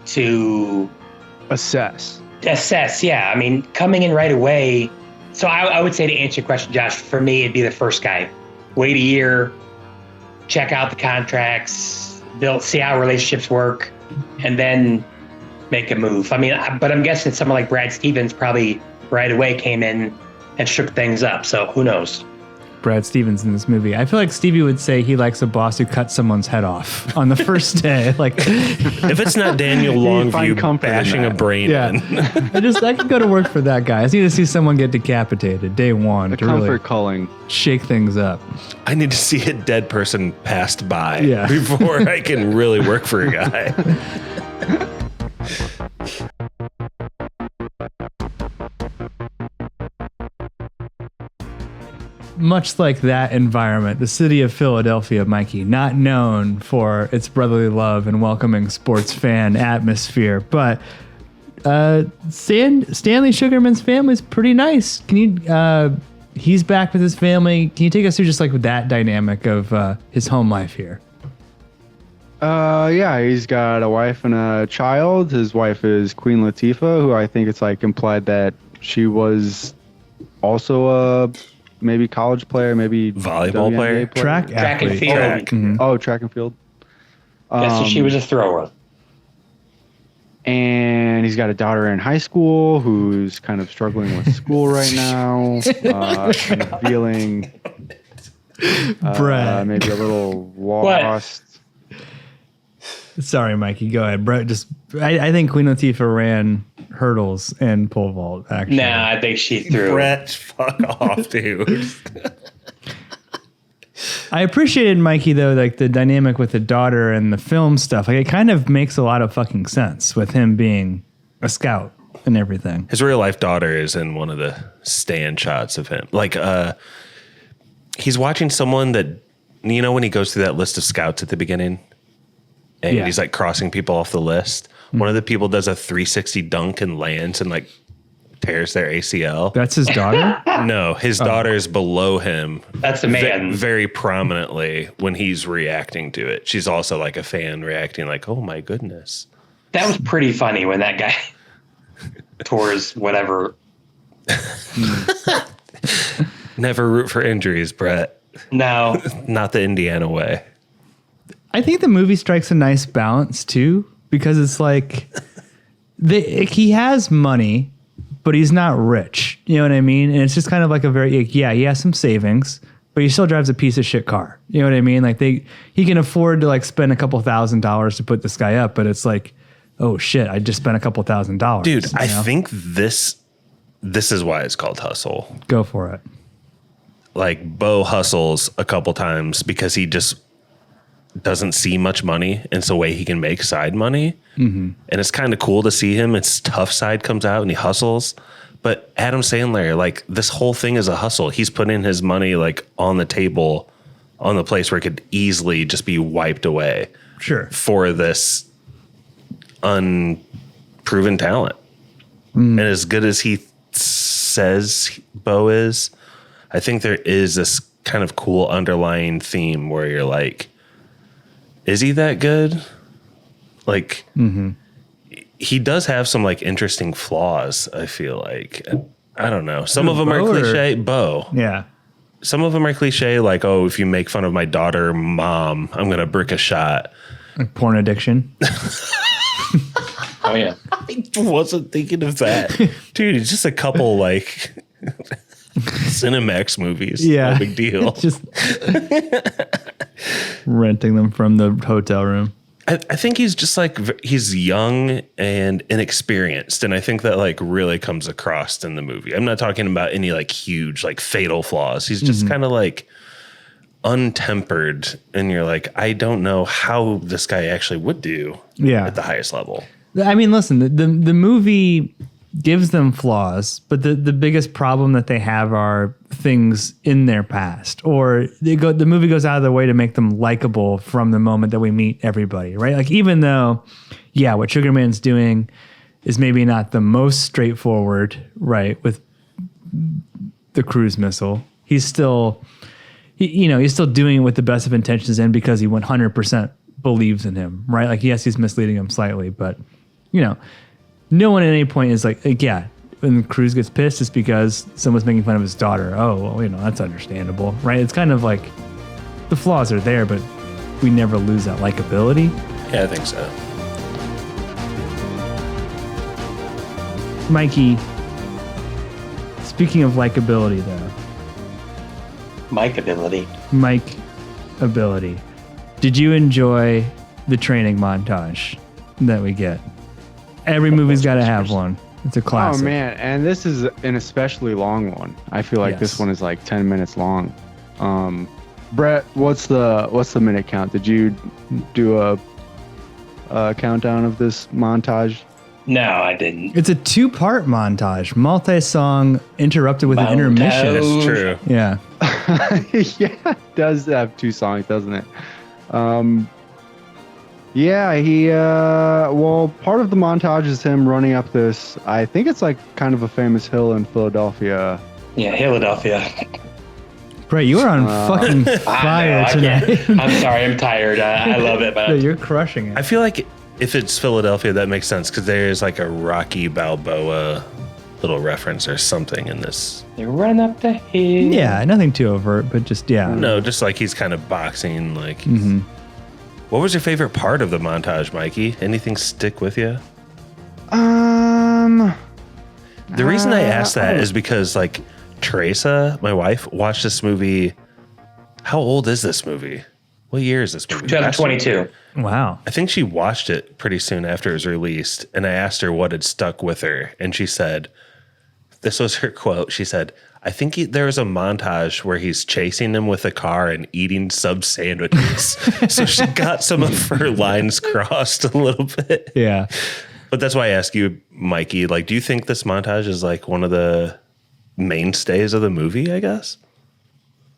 to Assess. yeah. I mean, coming in right away. So I would say, to answer your question, Josh, for me, it'd be the first guy. Wait a year, check out the contracts, see how relationships work, and then make a move. I mean, but I'm guessing someone like Brad Stevens probably right away came in and shook things up. So who knows? Brad Stevens in this movie. I feel like Stevie would say he likes a boss who cuts someone's head off on the first day. Like, if it's not Daniel Longview bashing a brain in. I could go to work for that guy. I just need to see someone get decapitated day one The to comfort really calling. shake things up. I need to see a dead person passed by Yeah. before I can really work for a guy. Much like that environment, the city of Philadelphia, Mikey, not known for its brotherly love and welcoming sports fan atmosphere, but Stanley Sugarman's family's pretty nice. Can you? He's back with his family. Can you take us through just like that dynamic of his home life here? Yeah, he's got a wife and a child. His wife is Queen Latifah, who I think it's like implied that she was also a maybe college player, maybe volleyball WNBA player, Track and athlete. field. Mhm. Oh, track and field. Guess she was a thrower. And he's got a daughter in high school who's kind of struggling with school right now, kind of feeling Brett. maybe a little lost. Sorry, Mikey. Go ahead, Brett. I think Queen Latifah ran hurdles and pole vault. Actually, Nah, I think she threw. Brett, fuck off, dude. I appreciated Mikey though, like the dynamic with the daughter and the film stuff. Like it kind of makes a lot of fucking sense with him being a scout and everything. His real life daughter is in one of the stand shots of him. Like, he's watching someone that, you know, when he goes through that list of scouts at the beginning, and Yeah. he's like crossing people off the list. One of the people does a 360 dunk and lands and like tears their ACL. That's his daughter? No, his daughter's below him. That's the man. Very prominently when he's reacting to it. She's also like a fan reacting like, oh my goodness. That was pretty funny when that guy tore his whatever. Never root for injuries, Brett. No. Not the Indiana way. I think the movie strikes a nice balance too, because it's like he has money, but he's not rich. You know what I mean? And it's just kind of like a very, he has some savings, but he still drives a piece of shit car. You know what I mean? Like he can afford to like spend a couple $1,000s to put this guy up, but it's like, oh shit, I just spent a couple $1,000. Dude, you know? I think this is why it's called hustle. Go for it. Like Bo hustles a couple times because he just doesn't see much money, and it's a way he can make side money. Mm-hmm. And it's kind of cool to see him. Its tough side comes out and he hustles. But Adam Sandler, like this whole thing is a hustle. He's putting his money like on the table, on the place where it could easily just be wiped away. Sure. For this unproven talent. And as good as he says Bo is, I think there is this kind of cool underlying theme where you're like, is he that good? Like, he does have some like interesting flaws, I feel like. I don't know. Some of them are cliche. Bo. Yeah. Some of them are cliche, like, oh, if you make fun of my daughter, mom, I'm going to brick a shot. Like porn addiction. Oh, yeah. I wasn't thinking of that. Dude, it's just a couple like Cinemax movies. Yeah. No big deal. Just renting them from the hotel room. I think he's just like, he's young and inexperienced. And I think that like really comes across in the movie. I'm not talking about any like huge, like fatal flaws. He's just kind of like untempered, and you're like, I don't know how this guy actually would do at the highest level. I mean, listen, the movie gives them flaws, but the biggest problem that they have are things in their past, or the movie goes out of their way to make them likable from the moment that we meet everybody, right? Like, even though, what Sugar Man's doing is maybe not the most straightforward, right, with the cruise missile, he's still, he's still doing it with the best of intentions and because he 100% believes in him, right? Like, yes, he's misleading him slightly, but, no one at any point is like, when Cruz gets pissed, it's because someone's making fun of his daughter. Oh, well, that's understandable, right? It's kind of like the flaws are there, but we never lose that likability. Yeah, I think so. Mikey, speaking of likability, though. Mike ability. Did you enjoy the training montage that we get? Every movie's got to have one. It's a classic. Oh man, and this is an especially long one. I feel like this one is like 10 minutes long. Brett, what's the minute count? Did you do a countdown of this montage? No, I didn't. It's a 2-part montage, multi-song interrupted with an intermission. That's true. Yeah. Yeah, it does have 2 songs, doesn't it? Yeah, he, part of the montage is him running up this, I think it's like kind of a famous hill in Philadelphia. Yeah, Philadelphia. Brett, you are on fucking fire tonight. I'm sorry, I'm tired. I love it, but you're crushing it. I feel like if it's Philadelphia, that makes sense because there's like a Rocky Balboa little reference or something in this. They run up the hill. Yeah, nothing too overt, but just, No, just like he's kind of boxing, like... What was your favorite part of the montage, Mikey? Anything stick with you? The reason I asked that is because, like, Teresa, my wife, watched this movie. How old is this movie? What year is this movie? 2022. Wow. I think she watched it pretty soon after it was released, and I asked her what had stuck with her, and she said, this was her quote, she said, I think there was a montage where he's chasing him with a car and eating sub sandwiches. So she got some of her lines crossed a little bit. Yeah. But that's why I ask you, Mikey, like, do you think this montage is like one of the mainstays of the movie, I guess?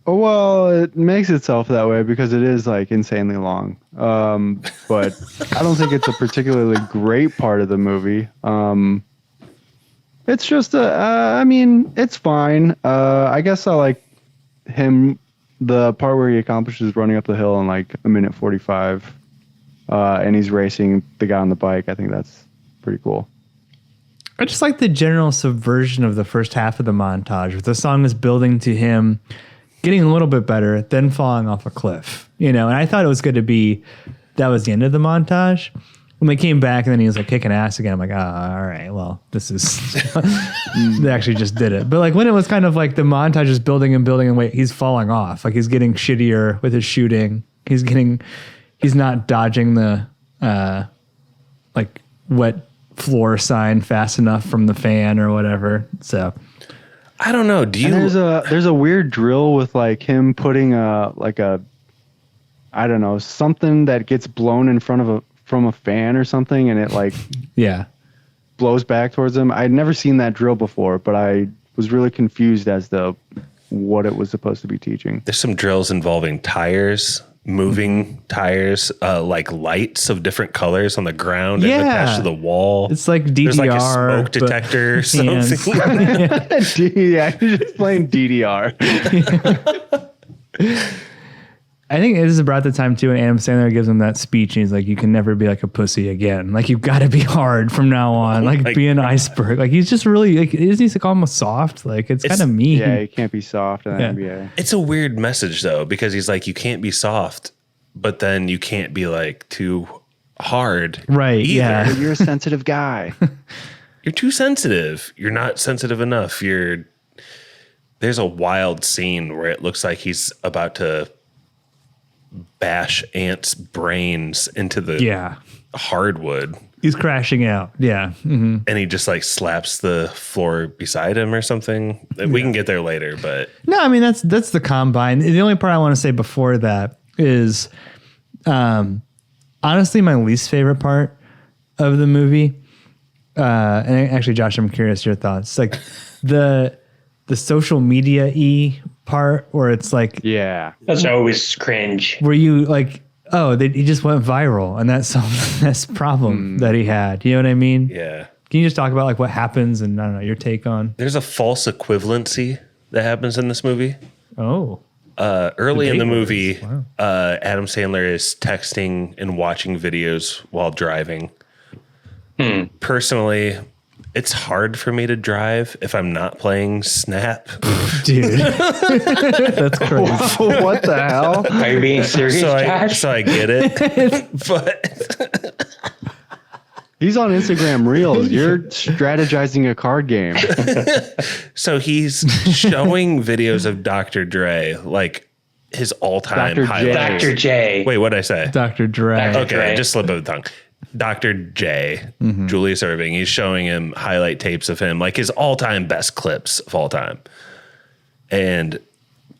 Well, it makes itself that way because it is like insanely long. But I don't think it's a particularly great part of the movie. It's just, it's fine. I guess I like the part where he accomplishes running up the hill in like 1:45, and he's racing the guy on the bike. I think that's pretty cool. I just like the general subversion of the first half of the montage, where the song is building to him getting a little bit better, then falling off a cliff, and I thought it was going to be, that was the end of the montage. When they came back and then he was like kicking ass again, I'm like, all right, well, this is, they actually just did it. But like when it was kind of like the montage is building and wait, he's falling off. Like he's getting shittier with his shooting. He's not dodging the, like wet floor sign fast enough from the fan or whatever. So I don't know. Do you? And there's a weird drill with like him putting I don't know, something that gets blown in front of from a fan or something, and it like blows back towards him. I'd never seen that drill before, but I was really confused as to what it was supposed to be teaching. There's some drills involving tires, moving tires, like lights of different colors on the ground and attached to the wall. It's like DDR. There's like a smoke detector or something. Yeah, you're just playing DDR. I think this is about the time too, and Adam Sandler gives him that speech, and he's like, "You can never be like a pussy again. Like you've got to be hard from now on. Like be an iceberg." Like he's just really like, isn't he like almost soft? Like it's kind of mean. Yeah, you can't be soft in the NBA. It's a weird message though, because he's like, you can't be soft, but then you can't be like too hard, right? Either. Yeah, you're a sensitive guy. You're too sensitive. You're not sensitive enough. There's a wild scene where it looks like he's about to bash Ant's brains into the hardwood. He's crashing out. Yeah. Mm-hmm. And he just like slaps the floor beside him or something. We can get there later, but No, I mean that's the combine. The only part I want to say before that is, honestly, my least favorite part of the movie. And actually, Josh, I'm curious your thoughts. Like the social media part where it's like, Yeah. That's always cringe. where you like, oh, he just went viral, and that's that's problem that he had. You know what I mean? yeah. Can you just talk about like what happens and I don't know your take on? There's a false equivalency that happens in this movie. Oh, Early in the movie, Wow. Adam Sandler is texting and watching videos while driving. Personally, it's hard for me to drive if I'm not playing Snap. dude, that's crazy. What the hell? Are you being serious, Josh? So I get it. But He's on Instagram Reels. You're strategizing a card game. so he's showing videos of Dr. Dre, like his all-time Dr. J. highlights. Dr. J. Wait, what'd I say? Dr. Dre. Dr. Okay, Dre. just slip of the tongue. Dr. J, Julius Erving, he's showing him highlight tapes of him, like his all-time best clips of all time. And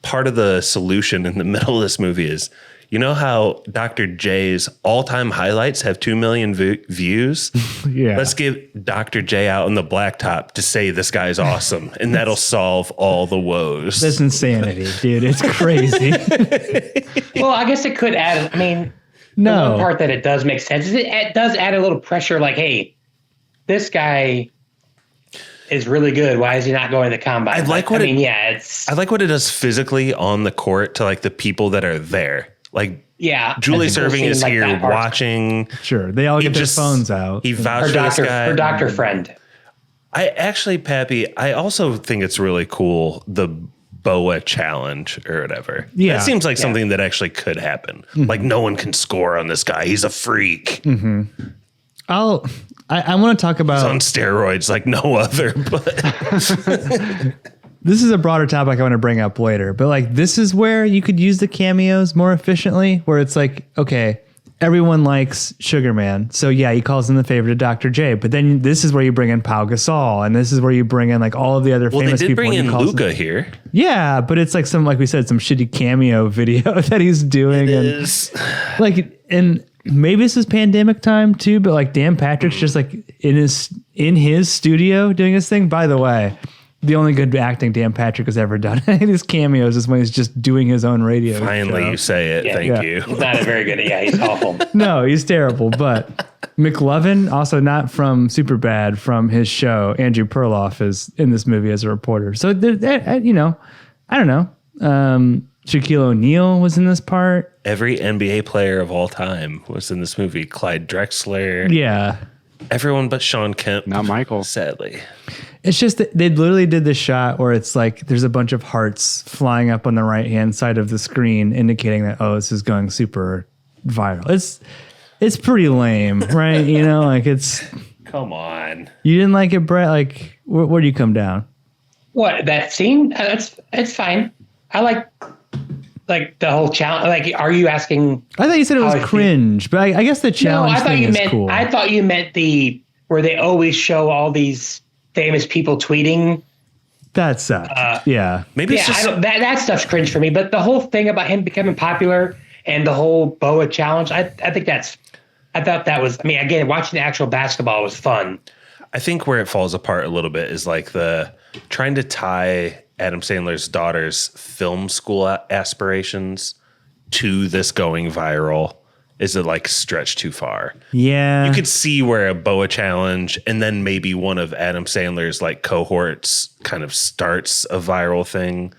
part of the solution in the middle of this movie is, you know how Dr. J's all-time highlights have 2 million views? Yeah. Let's give Dr. J out on the blacktop to say this guy's awesome, and that'll solve all the woes. That's insanity, dude. It's crazy. Well, I guess it could add. I mean, the No. one part that it does make sense is it does add a little pressure. Like, hey, this guy is really good. Why is he not going to the combine? I like what I mean, yeah, it's I like what it does physically on the court to like the people that are there. Like yeah. Julius and people Erving seem is like here that part's- watching. Sure. They all get their phones out. He vouched Her for this doctor, guy. her doctor friend. I actually, Pappy, I also think it's really cool, the BOA challenge or whatever. Yeah. That seems like something that actually could happen. Like no one can score on this guy. He's a freak. I want to talk He's on about, steroids like no other. But this is a broader topic I want to bring up later, but like this is where you could use the cameos more efficiently, where it's like, okay, everyone likes Sugar Man. So yeah, he calls in the favor to Dr. J, but then this is where you bring in Pau Gasol, and this is where you bring in like all of the other well, they famous did people. bring and he in calls Luca here. Yeah, but it's like like we said, some shitty cameo video that he's doing. And Is like, and maybe this is pandemic time too, but like Dan Patrick's just like in his studio doing his thing. By the way, the only good acting Dan Patrick has ever done in his cameos is when he's just doing his own radio finally show. you say it. Yeah. Thank Yeah. you. He's not a very good. Yeah, he's awful. No, he's terrible. But McLovin, also not from Superbad, from his show, Andrew Perloff is in this movie as a reporter. So, you know, I don't know. Shaquille O'Neal was in this part. Every NBA player of all time was in this movie. Clyde Drexler. Yeah. Everyone but Sean Kemp. Not Michael. Sadly. It's just that they literally did this shot where it's like there's a bunch of hearts flying up on the right hand side of the screen, indicating that this is going super viral. It's pretty lame, right? You know, like Come on. you didn't like it, Brett. Like where do you come down? What, that scene? It's fine. I like the whole challenge. Like, are you asking? I thought you said it was How I feel. cringe, but I guess the challenge I thought thing you is meant. cool. I thought you meant where they always show all these famous people tweeting. That sucks. Yeah. Maybe Yeah, it's just that stuff's cringe for me. But the whole thing about him becoming popular and the whole BOA challenge, I thought that was. I mean, again, watching the actual basketball was fun. I think where it falls apart a little bit is like the trying to tie Adam Sandler's daughter's film school aspirations to this going viral. Is it like stretched too far? Yeah. You could see where a BOA challenge and then maybe one of Adam Sandler's like cohorts kind of starts a viral thing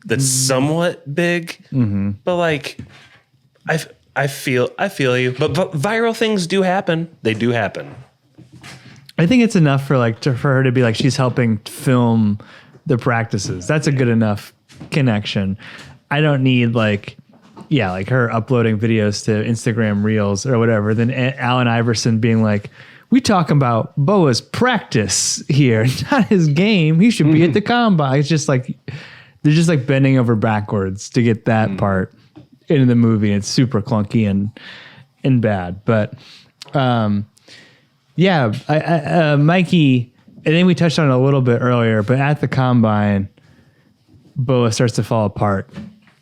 that's somewhat big. But like, I feel you. But viral things do happen. They do happen. I think it's enough for her to be like she's helping film the practices. That's a good enough connection. I don't need like her uploading videos to Instagram Reels or whatever. Then Allen Iverson being like, "We talking about BOA's practice here, not his game. He should be at the combine." It's just like they're just like bending over backwards to get that part into the movie. It's super clunky and bad, but. Yeah, Mikey, I think we touched on it a little bit earlier, but at the combine, Boa starts to fall apart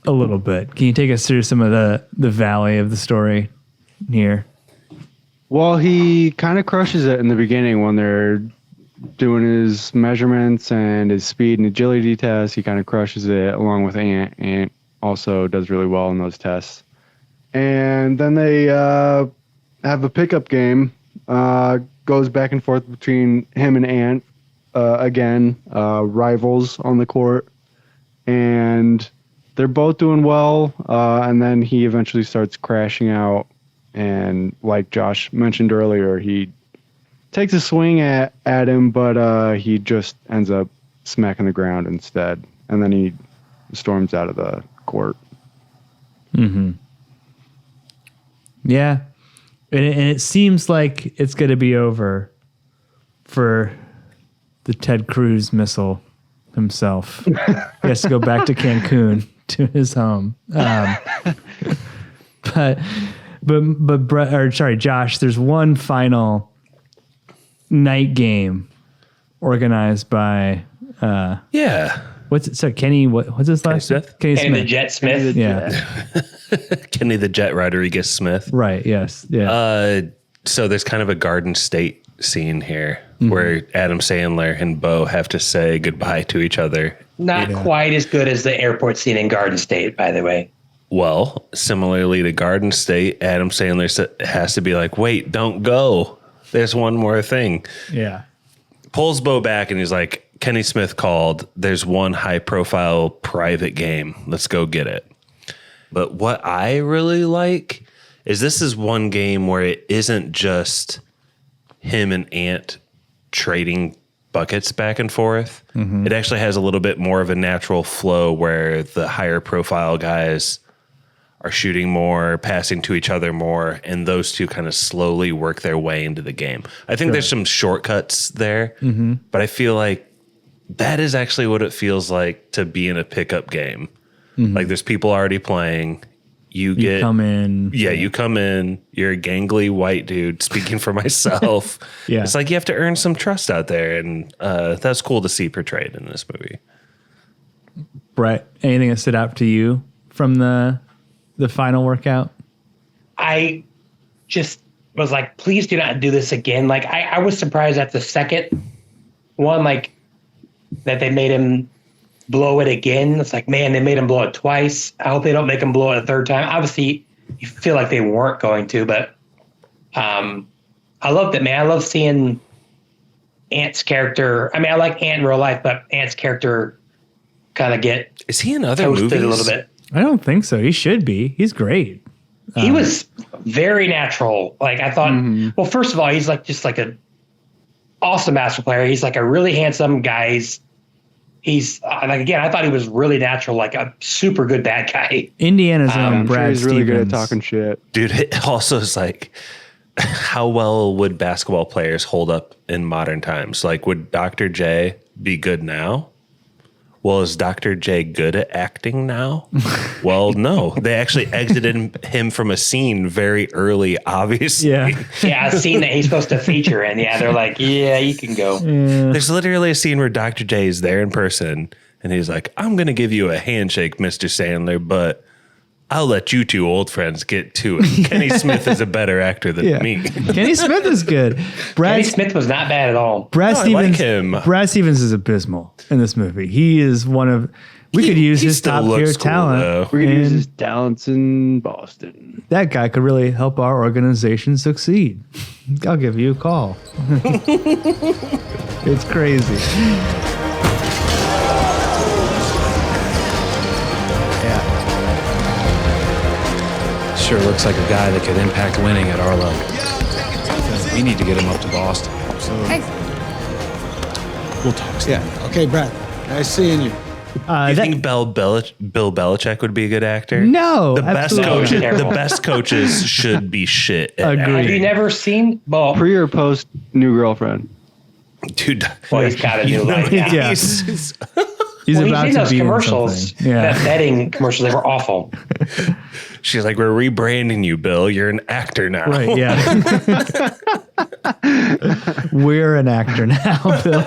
a little bit. Can you take us through some of the valley of the story here? Well, he kind of crushes it in the beginning when they're doing his measurements and his speed and agility tests. He kind of crushes it along with Ant. Ant also does really well in those tests. And then they have a pickup game. Goes back and forth between him and Ant. Again, rivals on the court. And they're both doing well. And then he eventually starts crashing out. And like Josh mentioned earlier, he takes a swing at him, but he just ends up smacking the ground instead. And then he storms out of the court. Mm-hmm. Yeah. And it seems like it's going to be over for the Ted Cruz missile himself. He has to go back to Cancun, to his home. But Josh, there's one final night game organized by what's it? So Kenny, what's his last name? Kenny the Jet Smith. Yeah. Kenny the Jet Rodriguez Smith. Right. Yes. Yeah. So there's kind of a Garden State scene here where Adam Sandler and Bo have to say goodbye to each other. Not quite as good as the airport scene in Garden State, by the way. Well, similarly to Garden State, Adam Sandler has to be like, wait, don't go. There's one more thing. Yeah. Pulls Bo back and he's like, Kenny Smith called. There's one high profile private game. Let's go get it. But what I really like is this is one game where it isn't just him and Ant trading buckets back and forth. Mm-hmm. It actually has a little bit more of a natural flow where the higher profile guys are shooting more, passing to each other more, and those two kind of slowly work their way into the game. I think there's some shortcuts there, but I feel like that is actually what it feels like to be in a pickup game. Mm-hmm. Like there's people already playing. You come in. Yeah, you come in. You're a gangly white dude, speaking for myself. Yeah. It's like you have to earn some trust out there, and that's cool to see portrayed in this movie. Brett, anything that stood out to you from the final workout? I just was like, please do not do this again. Like I was surprised at the second one, like that they made him blow it again. It's like, man, they made him blow it twice. I hope they don't make him blow it a third time. Obviously, you feel like they weren't going to, but I loved it, man. I love seeing Ant's character. I mean, I like Ant in real life, but Ant's character kind of get is he in other movies a little bit. I don't think so. He should be. He's great. He was very natural. Like I thought. Well, first of all, he's like just like a awesome basketball player. He's like a really handsome guy. He's like, again, I thought he was really natural, like a super good bad guy. Indiana's own Brad he's Stevens. really good at talking shit. Dude, it also is like, how well would basketball players hold up in modern times? Like, would Dr. J be good now? Well, is Dr. J good at acting now? Well, no. They actually exited him from a scene very early, obviously. Yeah, a scene that he's supposed to feature in. Yeah, they're like, yeah, you can go. Yeah. There's literally a scene where Dr. J is there in person, and he's like, I'm going to give you a handshake, Mr. Sandler, but I'll let you two old friends get to it. Kenny Smith is a better actor than me. Kenny Smith is good. Kenny Smith was not bad at all. Brad Stevens, I like him. Brad Stevens is abysmal in this movie. He is one of. We could use his top tier talent. We could use his talents in Boston. That guy could really help our organization succeed. I'll give you a call. It's crazy. Sure looks like a guy that could impact winning at our level. We need to get him up to Boston. Absolutely. We'll talk soon. Yeah. Okay, Brad. Nice seeing you. You think Bill Belichick would be a good actor? No, the best absolutely. coaches. The best coaches should be shit. Agreed. Have you never seen pre or post New Girlfriend? Dude, well, he's got a new life. Yeah. Yeah. He's about in to those be commercials. In yeah. That betting commercials, they were awful. She's like, we're rebranding you, Bill. You're an actor now. Right, yeah. We're an actor now, Bill.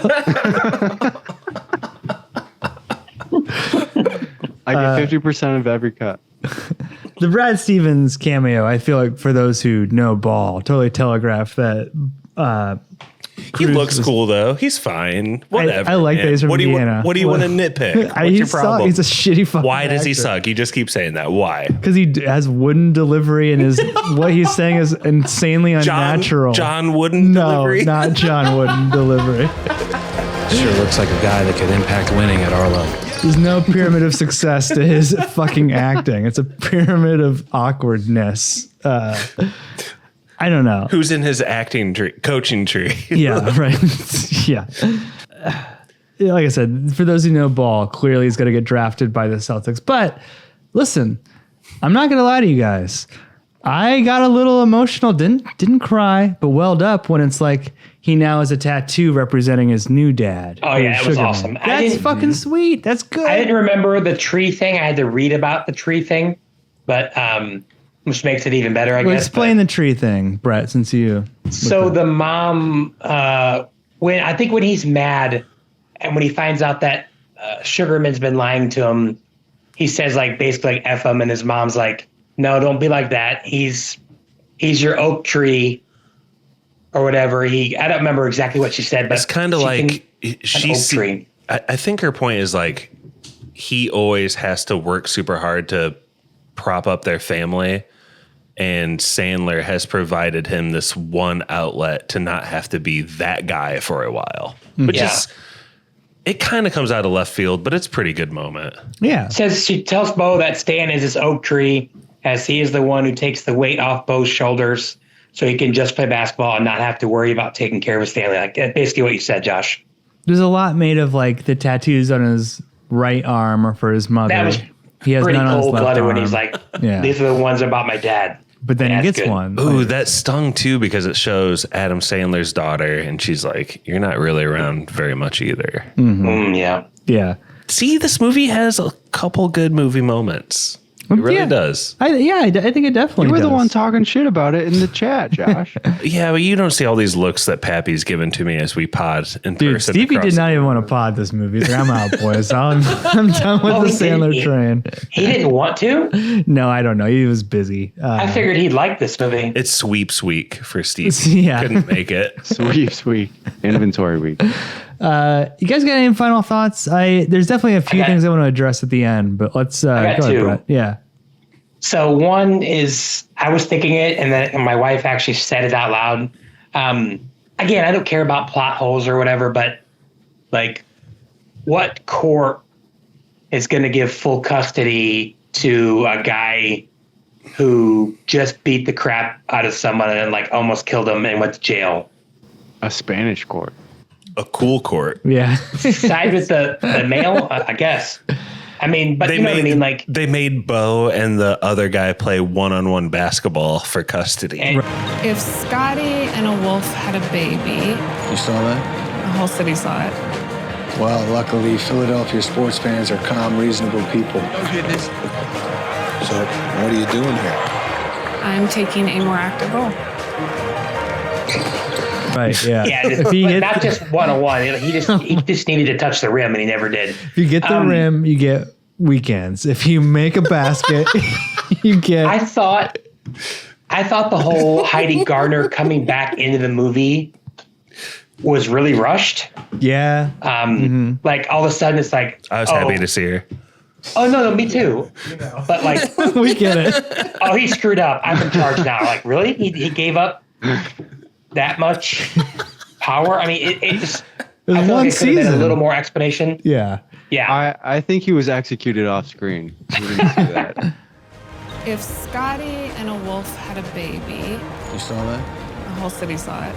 I get 50% of every cut. The Brad Stevens cameo, I feel like for those who know ball, totally telegraphed that. He looks cool though. He's fine. Whatever. I like that he's from Indiana. What do you want to nitpick? What's your problem? He's a shitty fucking Why does he actor. suck? You just keep saying that. Why? Because he has wooden delivery and his what he's saying is insanely unnatural. John Wooden delivery? No, not John Wooden delivery. Sure looks like a guy that could impact winning at our level. There's no pyramid of success to his fucking acting. It's a pyramid of awkwardness. I don't know. Who's in his acting tree, coaching tree? Yeah, right. Yeah. Like I said, for those who know ball, clearly he's going to get drafted by the Celtics. But listen, I'm not going to lie to you guys. I got a little emotional, didn't cry, but welled up when it's like he now has a tattoo representing his new dad. Oh yeah, it was awesome. That's fucking sweet. That's good. I didn't remember the tree thing. I had to read about the tree thing, but which makes it even better, I guess. Explain the tree thing, Brett, since you. So the mom, when he's mad, and when he finds out that Sugarman's been lying to him, he says like basically like F him, and his mom's like, no, don't be like that. He's your oak tree, or whatever. I don't remember exactly what she said, but it's kind of like she's. Oak tree. I think her point is like he always has to work super hard to prop up their family, and Sandler has provided him this one outlet to not have to be that guy for a while, which is. It kind of comes out of left field, but it's a pretty good moment. Yeah. She tells Bo that Stan is his oak tree, as he is the one who takes the weight off Bo's shoulders, so he can just play basketball and not have to worry about taking care of his family. Like that's basically what you said, Josh. There's a lot made of like the tattoos on his right arm or for his mother. That was he has pretty none on his left cold-blooded arm. when he's like, these are the ones about my dad. But then he gets good. one. Ooh, that stung too because it shows Adam Sandler's daughter, and she's like, "You're not really around very much either." Yeah. Yeah. See, this movie has a couple good movie moments. It really does. I think it definitely You were does. the one talking shit about it in the chat, Josh. Yeah, but you don't see all these looks that Pappy's given to me as we pod in Dude, person. Stevie across did not the- even want to pod this movie. He's like, I'm out, boys. I'm done with the Sandler train. He didn't want to? No, I don't know. He was busy. I figured he'd like this movie. It's sweeps week for Steve. Yeah. Couldn't make it. Sweeps week. Inventory week. You guys got any final thoughts? There's definitely a few things I want to address at the end, but let's I got go ahead, two. Brett. Yeah. So one is I was thinking it, and then my wife actually said it out loud. Again, I don't care about plot holes or whatever, but like, what court is going to give full custody to a guy who just beat the crap out of someone and like almost killed him and went to jail? A Spanish court. A cool court. Yeah. Side with the male, I guess. I mean, but you know what I mean? Like, they made Bo and the other guy play one-on-one basketball for custody. If Scotty and a wolf had a baby, You saw that? the whole city saw it. Well, luckily, Philadelphia sports fans are calm, reasonable people. So, what are you doing here? I'm taking a more active role. Right. Yeah. yeah, If he but hits, not just one-on-one. He just needed to touch the rim, and he never did. if you get the rim, you get weekends. If you make a basket, you get. I thought the whole Heidi Gardner coming back into the movie was really rushed. Yeah. Like all of a sudden, it's like I was happy to see her. Oh no, me too. But like, We get it. oh, he screwed up. I'm in charge now. Like, really? He gave up that much power? I mean, it just. was I feel one like it could have been season. a little more explanation. Yeah. Yeah. I think he was executed off screen. We didn't see that. If Scotty and a wolf had a baby, You saw that? the whole city saw it.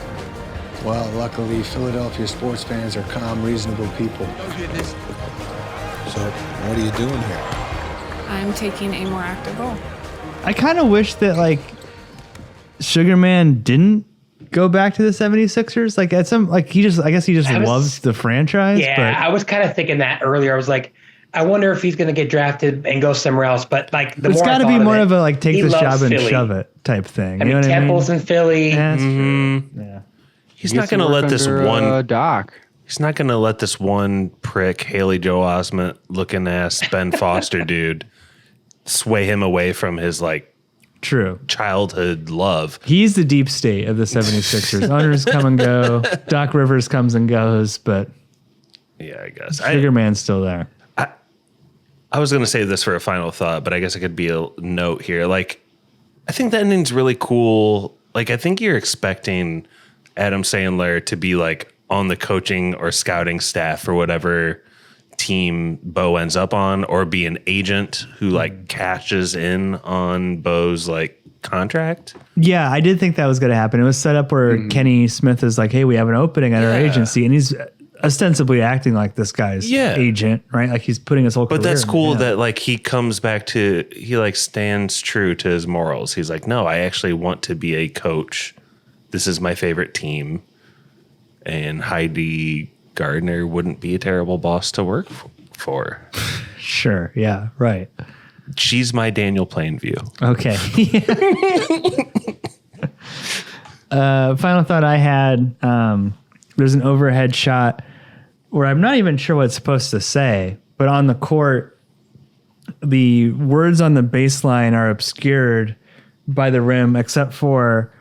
Well, luckily, Philadelphia sports fans are calm, reasonable people. So, what are you doing here? I'm taking a more active role. I kind of wish that like Sugar Man didn't go back to the 76ers. Like at some like I guess he just I was- loves the franchise. Yeah, But I was kind of thinking that earlier. I was like, I wonder if he's going to get drafted and go somewhere else. But like, it's got to be more of a like take this job and shove it type thing. I mean, Temple's in Philly. Yeah, yeah. He's not going to let this one Doc. He's not going to let this one prick Haley Joel Osment looking ass Ben Foster dude sway him away from his like true childhood love. He's the deep state of the 76ers. Owners come and go. Doc Rivers comes and goes, but yeah, I guess Sugar Man's still there. I was going to save this for a final thought, but I guess it could be a note here. Like, I think the ending's really cool. Like, I think you're expecting Adam Sandler to be like on the coaching or scouting staff for whatever team Bo ends up on, or be an agent who like cashes in on Bo's like contract. Yeah, I did think that was going to happen. It was set up where Kenny Smith is like, hey, we have an opening at our agency, and he's ostensibly acting like this guy's agent, right? Like he's putting his whole career. But that's cool that like he comes back to, he like stands true to his morals. He's like, no, I actually want to be a coach. This is my favorite team. And Heidi Gardner wouldn't be a terrible boss to work for. Sure. Yeah. Right. She's my Daniel Plainview. Okay. Final thought I had, there's an overhead shot where I'm not even sure what it's supposed to say, but on the court, the words on the baseline are obscured by the rim except for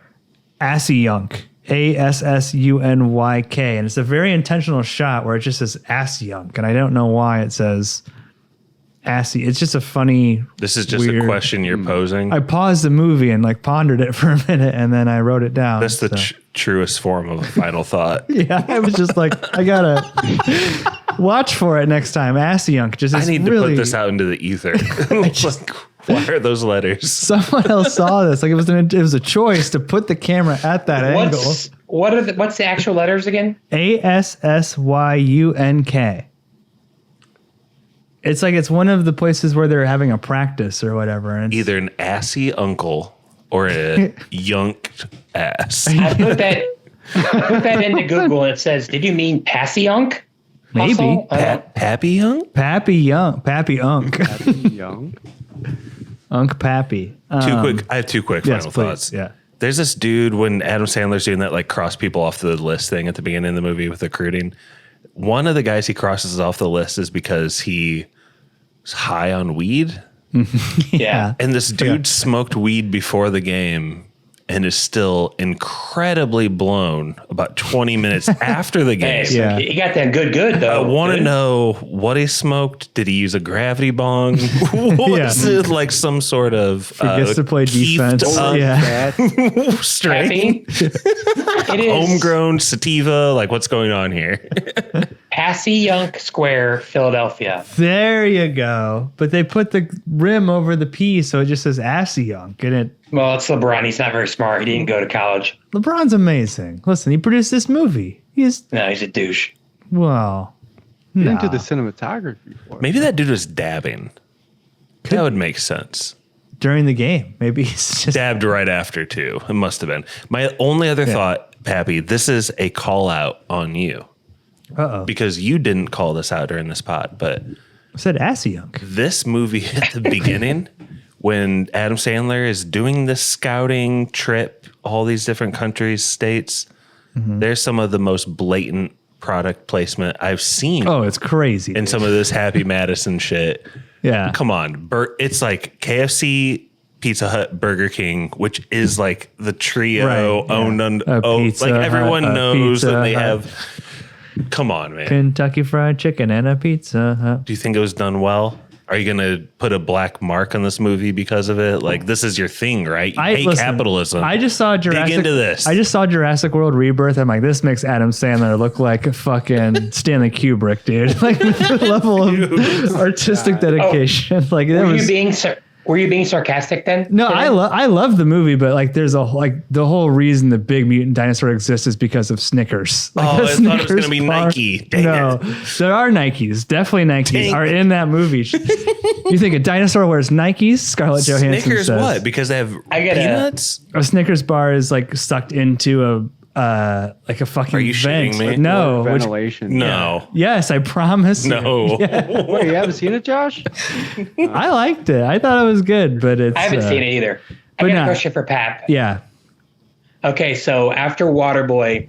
Assyunk, Assunyk. And it's a very intentional shot where it just says Assyunk. And I don't know why it says Assy. It's just a funny. This is just a question you're posing. I paused the movie and like pondered it for a minute and then I wrote it down. That's the truest form of a final thought. Yeah, I was just like, I gotta watch for it next time. Assyunk. Just I need to put this out into the ether. Like, why are those letters? Someone else saw this. Like it was a choice to put the camera at that angle. What's the actual letters again? Assyunk. It's like it's one of the places where they're having a practice or whatever. And either an assy uncle or a yunked ass. I put that into Google and it says, did you mean Passyunk? Maybe. Pappy Young? Pappy Young. Pappy Unk. Pappy Young. Unk Pappy. I have two quick final thoughts. Yeah. There's this dude when Adam Sandler's doing that like cross people off the list thing at the beginning of the movie with recruiting. One of the guys he crosses off the list is because he was high on weed. Yeah. And this dude smoked weed before the game and is still incredibly blown about 20 minutes after the game. Hey, so he got that good though. I want to know what he smoked. Did he use a gravity bong? Was it like some sort of forgets to play defense? Strain? It is homegrown sativa. Like what's going on here? Assyunk Square, Philadelphia. There you go. But they put the rim over the P, so it just says Assyunk. And it. Well, it's LeBron. He's not very smart. He didn't go to college. LeBron's amazing. Listen, he produced this movie. He's a douche. Well, into the cinematography for it. Maybe that dude was dabbing. That would make sense. During the game. Maybe he's just dabbed right after too. It must have been. My only other thought, Pappy, this is a call out on you. Uh-oh. Because you didn't call this out during this pod, but I said Assyunk. This movie at the beginning, when Adam Sandler is doing this scouting trip, all these different countries, states, there's some of the most blatant product placement I've seen. Oh, it's crazy. In some of this Happy Madison shit. Yeah. Come on. It's like KFC, Pizza Hut, Burger King, which is like the trio owned like everyone knows that they have. Come on, man. Kentucky Fried Chicken and a Pizza Hut. Do you think it was done well? Are you going to put a black mark on this movie because of it? Like, this is your thing, right? You hate capitalism. I just saw Jurassic. Dig into this. I just saw Jurassic World Rebirth. I'm like, this makes Adam Sandler look like a fucking Stanley Kubrick, dude. Like, with the level of artistic dedication. Like, were you being sarcastic then? No, I love the movie, but like there's the whole reason the big mutant dinosaur exists is because of Snickers. Like, I thought it was going to be Nike. Dang it. There are Nikes. Definitely Nikes are in that movie. You think a dinosaur wears Nikes? Scarlett Johansson Snickers says. What? Because they have peanuts? A Snickers bar is like sucked into like a fucking Are you vent. shitting me? No. Ventilation. No. Yes, I promise. No. Wait, you haven't seen it, Josh? I liked it. I thought it was good, but it's. I haven't seen it either. I but got no. a question for Pat. Yeah. Okay, so after Waterboy,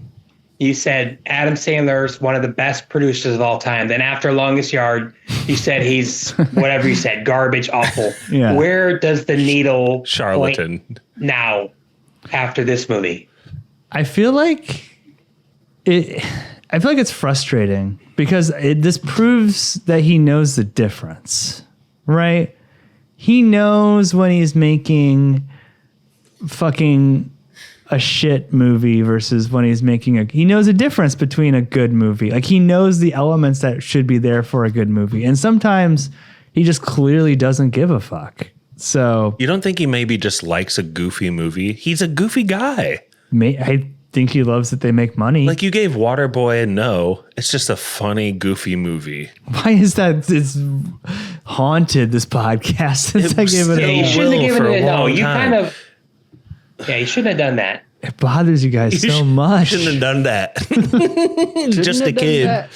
you said Adam Sandler's one of the best producers of all time. Then after Longest Yard, you said he's whatever you said, garbage, awful. Yeah. Where does the needle Charlatan. point now after this movie? I feel like it's frustrating because this proves that he knows the difference, right? He knows when he's making fucking a shit movie versus when he's making he knows the difference between a good movie. Like he knows the elements that should be there for a good movie. And sometimes he just clearly doesn't give a fuck. So You don't think he maybe just likes a goofy movie? He's a goofy guy. I think he loves that they make money. Like you gave Waterboy a no. It's just a funny, goofy movie. Why is that? It's haunted this podcast since I gave it Yeah, you a shouldn't have given for it a a no. long You time. kind of. Yeah, you shouldn't have done that. It bothers you guys so much. Shouldn't have done that. Just a kid.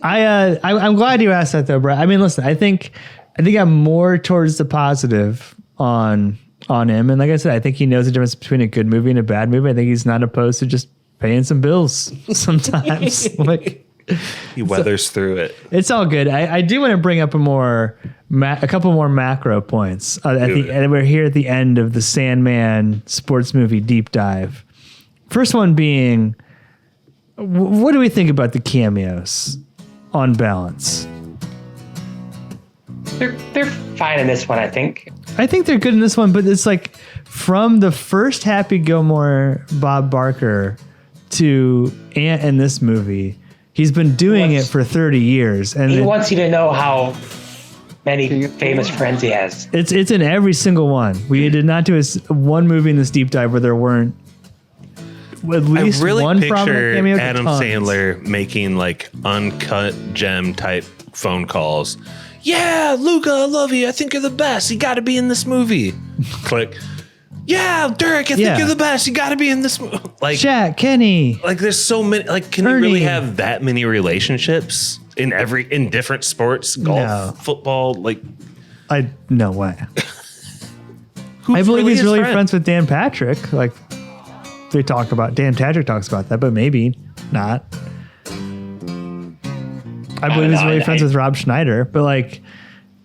I'm glad you asked that though, bro. I mean, listen, I think I'm more towards the positive on him. And like I said, I think he knows the difference between a good movie and a bad movie. I think he's not opposed to just paying some bills sometimes. Like He weathers through it. it's all good. I do want to bring up a couple more macro points. And we're here at the end of the Sandman sports movie deep dive. First one being, what do we think about the cameos on balance? They're fine in this one, I think. I think they're good in this one, but it's like from the first Happy Gilmore Bob Barker to Ant in this movie, he's been doing it for 30 years. And He wants you to know how many famous friends he has. it's in every single one. We did not do one movie in this deep dive where there weren't at least I really one picture prominent cameo. Adam Tons. Sandler making like uncut gem type phone calls. Yeah, Luca, I love you. I think you're the best. You got to be in this movie. Click. Yeah, Dirk, I think you're the best. You got to be in this movie. Like Shaq, Kenny. Like there's so many. Like, can Ernie. you really have that many relationships in different sports, golf, No. football? Like, No way. who's I believe he's his really friend? friends with Dan Patrick. Like Dan Patrick talks about that, but maybe not. I believe he's really friends with Rob Schneider, but like,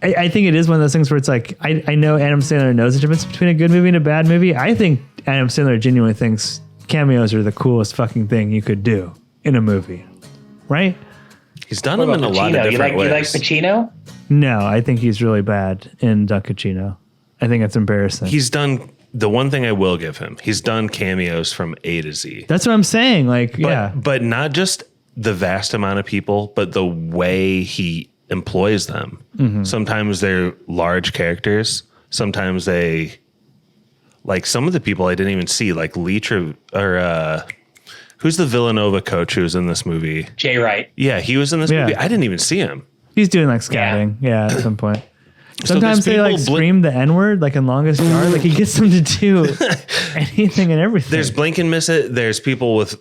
I think it is one of those things where it's like, I know Adam Sandler knows the difference between a good movie and a bad movie. I think Adam Sandler genuinely thinks cameos are the coolest fucking thing you could do in a movie, right? He's done What them in a about lot of Pacino? different You like ways. Pacino? No, I think he's really bad in Dunkachino. I think that's embarrassing. He's done the one thing I will give him. He's done cameos from A to Z. That's what I'm saying. Like, But not just the vast amount of people, but the way he employs them. Mm-hmm. Sometimes they're large characters. Sometimes they, like some of the people I didn't even see, like who's the Villanova coach who was in this movie? Jay Wright. Yeah, he was in this Yeah. movie. I didn't even see him. he's doing like scouting. Yeah, at some point. So Sometimes there's they like people scream the N-word, like in Longest Yard. Like he gets them to do anything and everything. There's blink and miss it. There's people with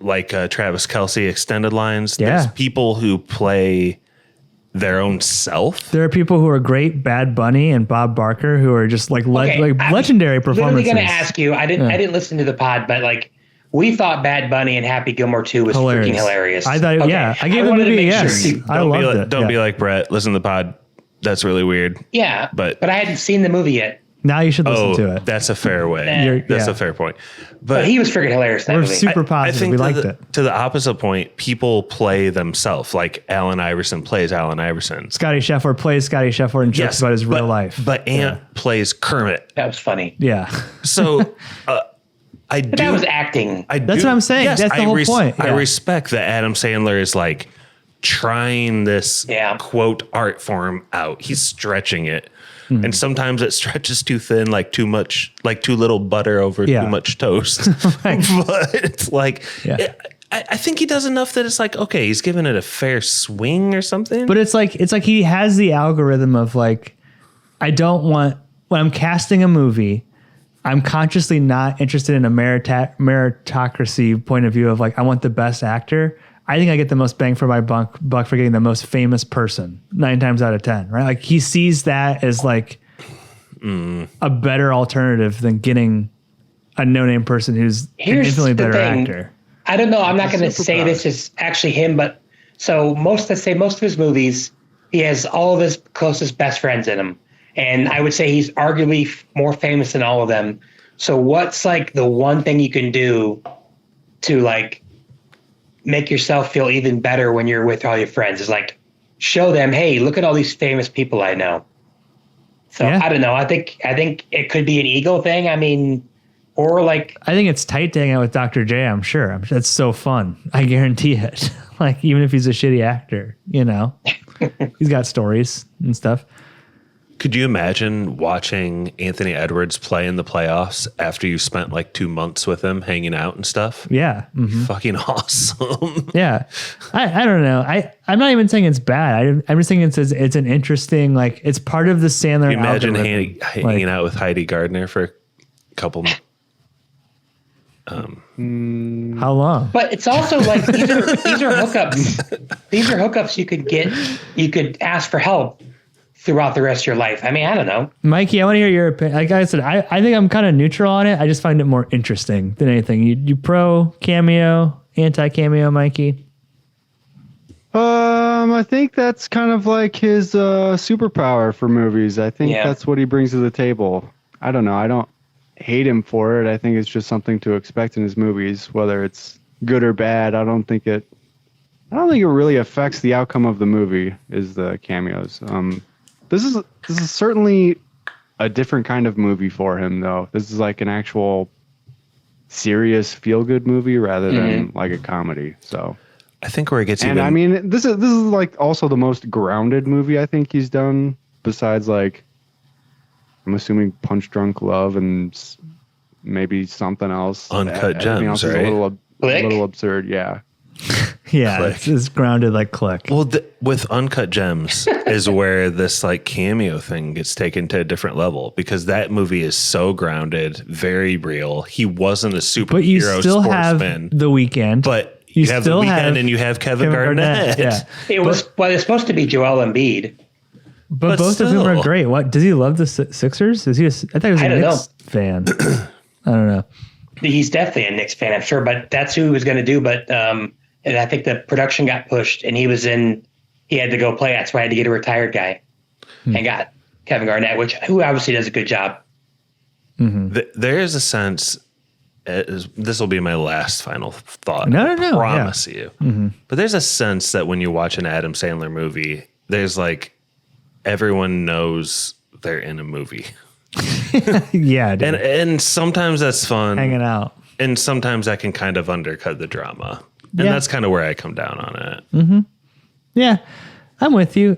like Travis Kelce extended lines. Yeah. There's people who play their own self. There are people who are great, Bad Bunny and Bob Barker, who are just like I'm legendary performances. Literally going to ask you. I didn't listen to the pod, but like we thought Bad Bunny and Happy Gilmore 2 was freaking hilarious. I thought, yeah, I gave the wanted to movie a make yes. sure you- I loved it. Don't yeah. be like Brett. Listen to the pod. That's really weird. Yeah, But I hadn't seen the movie yet. Now you should listen to it. That's a fair way. You're- That's yeah. a fair point. But he was freaking hilarious. in That We're movie. super positive. We liked it. To the opposite point, people play themselves. Like Allen Iverson plays Allen Iverson. Scotty Scheffler plays Scotty Scheffler and jokes about his real life. But Ant plays Kermit. That was funny. Yeah. So I But do. that was acting. That's what I'm saying. Yes, That's the whole point. I Yeah. respect that Adam Sandler is like trying this quote art form out. He's stretching it. Hmm. And sometimes it stretches too thin, like too much, like too little butter over Yeah. too much toast. But it's like, I think he does enough that it's like, okay, he's giving it a fair swing or something. But it's like he has the algorithm of like, I don't want, when I'm casting a movie, I'm consciously not interested in a meritocracy point of view of like, I want the best actor. I think I get the most bang for my buck for getting the most famous person 9 times out of 10, right? Like he sees that as like a better alternative than getting a no-name person who's an infinitely better actor. I don't know. I'm not going to say this is actually him, but so most of his movies, he has all of his closest best friends in them. And I would say he's arguably more famous than all of them. So what's like the one thing you can do to like make yourself feel even better when you're with all your friends is like show them, hey, look at all these famous people I know. So I don't know. I think it could be an ego thing. I mean, or like I think it's tight to hang out with Dr. J. I'm sure that's so fun. I guarantee it. Like even if he's a shitty actor, you know, he's got stories and stuff. Could you imagine watching Anthony Edwards play in the playoffs after you spent like 2 months with him hanging out and stuff? Yeah. Mm-hmm. Fucking awesome. Yeah. I don't know. I'm not even saying it's bad. I'm just saying it's an interesting, like, it's part of the Sandler. Can you imagine algorithm. hanging out with Heidi Gardner for a couple how long? But it's also like these are hookups. These are hookups you could ask for help throughout the rest of your life. I mean, I don't know. Mikey, I want to hear your opinion. Like I said, I think I'm kind of neutral on it. I just find it more interesting than anything. You pro cameo, anti cameo, Mikey? I think that's kind of like his superpower for movies. I think that's what he brings to the table. I don't know. I don't hate him for it. I think it's just something to expect in his movies, whether it's good or bad. I don't think it really affects the outcome of the movie. Is the cameos. This is certainly a different kind of movie for him, though. This is like an actual serious feel-good movie rather than like a comedy. So I think where it gets I mean, this is like also the most grounded movie I think he's done, besides like I'm assuming Punch Drunk Love and maybe something else. Uncut Gems, right? A little absurd, yeah. Yeah, it's grounded like Click. Well, with Uncut Gems is where this like cameo thing gets taken to a different level because that movie is so grounded, very real. He wasn't a superhero but you still sportsman. Have The Weeknd. But you have The Weeknd and you have Kevin Garnett. Yeah. It's supposed to be Joel Embiid. But both of them are great. What does he love the Sixers? Is he? I thought he was a Knicks fan. I don't know. He's definitely a Knicks fan, I'm sure. But that's who he was going to do. But and I think the production got pushed, and he had to go play. That's why I had to get a retired guy, and got Kevin Garnett, who obviously does a good job. Mm-hmm. There is a sense. This will be my last final thought. No. I promise you. Mm-hmm. But there's a sense that when you watch an Adam Sandler movie, there's like everyone knows they're in a movie. Yeah, dude. And sometimes that's fun, hanging out, and sometimes that can kind of undercut the drama. And that's kind of where I come down on it. Mm-hmm. Yeah, I'm with you.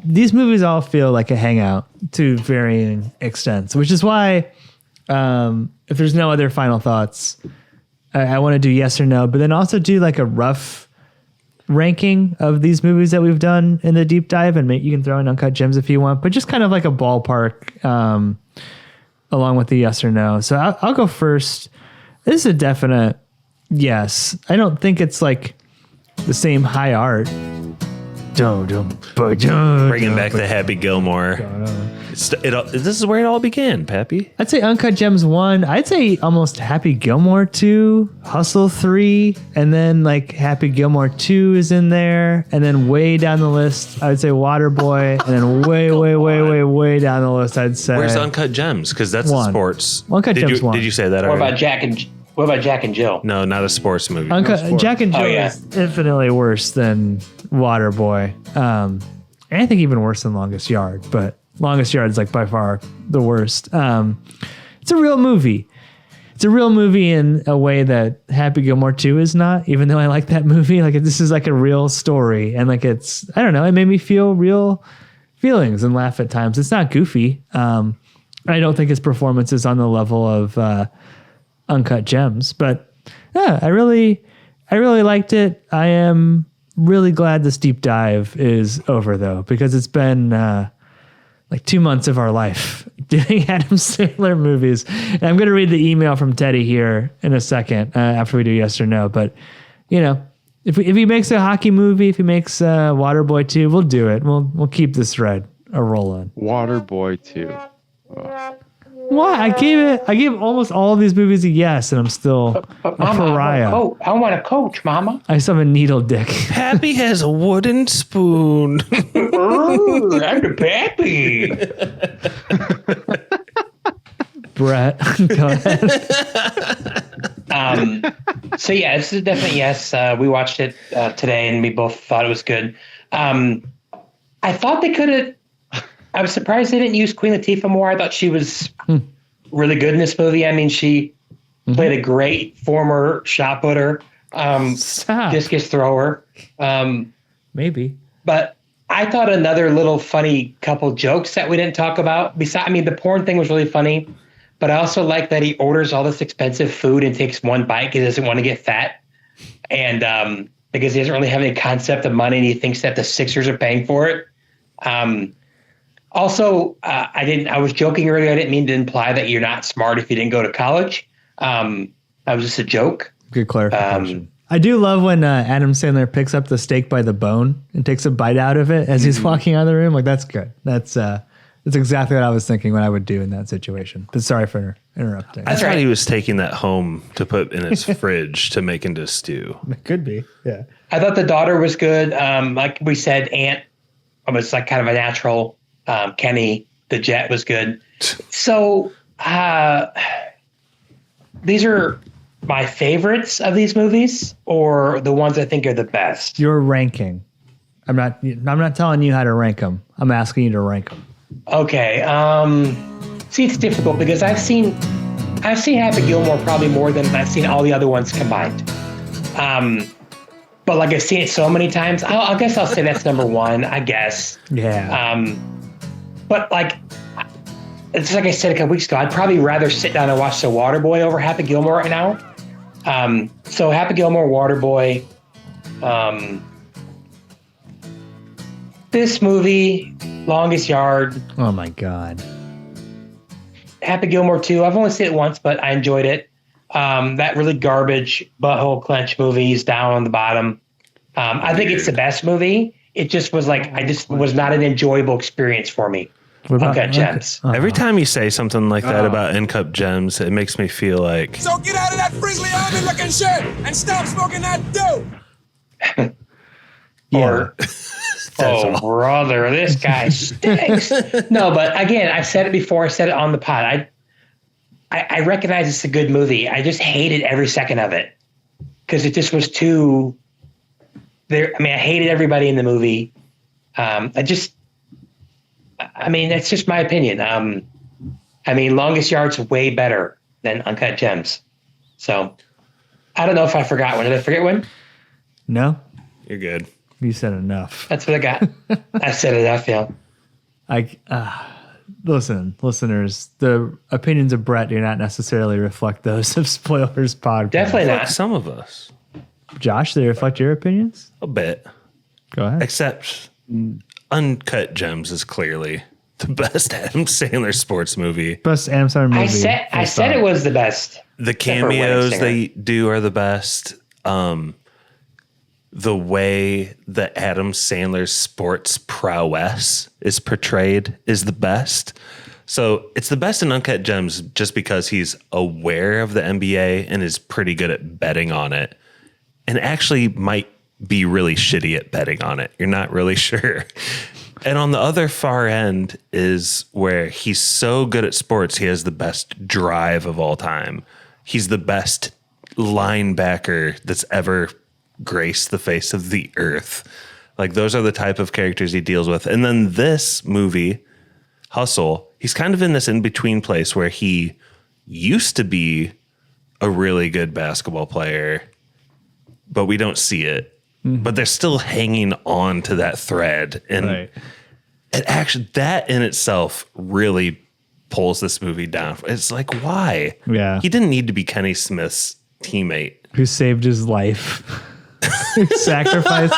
These movies all feel like a hangout to varying extents, which is why if there's no other final thoughts, I want to do yes or no, but then also do like a rough ranking of these movies that we've done in the deep dive, and you can throw in Uncut Gems if you want, but just kind of like a ballpark along with the yes or no. So I'll go first. This is a definite yes. I don't think it's like the same high art. Bringing back the Happy Gilmore. This is where it all began, Pappy. I'd say Uncut Gems 1. I'd say almost Happy Gilmore 2, Hustle 3, and then like Happy Gilmore 2 is in there, and then way down the list, I'd say Waterboy, and then way down the list, I'd say. Where's Uncut Gems? Because that's a sports. Uncut Gems 1. Did you say that What already? about Jack and Jill? No, not a sports movie. Jack and Jill is infinitely worse than Waterboy. And I think even worse than Longest Yard, but Longest Yard is like by far the worst. It's a real movie. It's a real movie in a way that Happy Gilmore 2 is not, even though I like that movie. Like this is like a real story. And like it's, I don't know, it made me feel real feelings and laugh at times. It's not goofy. I don't think his performance is on the level of Uncut Gems, but yeah, I really liked it. I am really glad this deep dive is over though, because it's been like 2 months of our life doing Adam Sandler movies. And I'm going to read the email from Teddy here in a second after we do yes or no. But, you know, if he makes a hockey movie, if he makes Waterboy 2, we'll do it. We'll keep this thread a rolling. Waterboy 2. Why? I gave almost all of these movies a yes, and I'm still a pariah. I want a coach, Mama. I still have a needle dick. Pappy has a wooden spoon. Ooh, I'm the Pappy. Brett, go ahead. So yeah, this is definitely yes. We watched it today, and we both thought it was good. I thought they could have. I was surprised they didn't use Queen Latifah more. I thought she was really good in this movie. I mean, she played a great former shot putter, discus thrower. Maybe. But I thought another little funny couple jokes that we didn't talk about. Besides, I mean, the porn thing was really funny, but I also like that he orders all this expensive food and takes one bite because he doesn't want to get fat. And because he doesn't really have any concept of money and he thinks that the Sixers are paying for it. Also, I was joking earlier. I didn't mean to imply that you're not smart if you didn't go to college. That was just a joke. Good clarification. I do love when Adam Sandler picks up the steak by the bone and takes a bite out of it as he's walking out of the room. Like, that's good. That's exactly what I was thinking what I would do in that situation. But sorry for interrupting. I thought he was taking that home to put in his fridge to make into stew. It could be. Yeah. I thought the daughter was good. Like we said, Aunt was like kind of a natural. Kenny the Jet was good. So these are my favorites of these movies, or the ones I think are the best. Your ranking. I'm not telling you how to rank them. I'm asking you to rank them. Okay. See, it's difficult because I've seen Happy Gilmore probably more than I've seen all the other ones combined. But like I've seen it so many times, I guess I'll say that's number one. I guess. Yeah. But like, it's like I said a couple weeks ago, I'd probably rather sit down and watch The Waterboy over Happy Gilmore right now. So Happy Gilmore, Waterboy. This movie, Longest Yard. Oh my God. Happy Gilmore 2. I've only seen it once, but I enjoyed it. That really garbage butthole clench movie is down on the bottom. I think it's the best movie. It just was like, was not an enjoyable experience for me. Uncut Gems. Every time you say something like that about Uncut Gems, it makes me feel like. So get out of that Frizzly Army looking shit and stop smoking that dope. Or, oh, brother, this guy stinks. No, but again, I've said it before. I said it on the pod. I recognize it's a good movie. I just hated every second of it because it just was too. I hated everybody in the movie. That's just my opinion. Longest Yard's way better than Uncut Gems. So I don't know if I forgot one. Did I forget one? No. You're good. You said enough. That's what I got. I said enough, yeah. Listen, listeners, the opinions of Brett do not necessarily reflect those of Spoilers Podcast. Definitely not. Some of us. Josh, do they reflect your opinions? A bit. Go ahead. Except Uncut Gems is clearly the best Adam Sandler sports movie. Best Adam Sandler movie. I said it was the best. The cameos they do are the best. The way that Adam Sandler's sports prowess is portrayed is the best. So it's the best in Uncut Gems just because he's aware of the NBA and is pretty good at betting on it, and actually might be really shitty at betting on it. You're not really sure. And on the other far end is where he's so good at sports, he has the best drive of all time. He's the best linebacker that's ever graced the face of the earth. Like, those are the type of characters he deals with. And then this movie, Hustle, he's kind of in this in-between place where he used to be a really good basketball player, but we don't see it. Mm-hmm. But they're still hanging on to that thread. And it actually, that in itself really pulls this movie down. It's like, why? Yeah. He didn't need to be Kenny Smith's teammate. Who saved his life. Sacrificed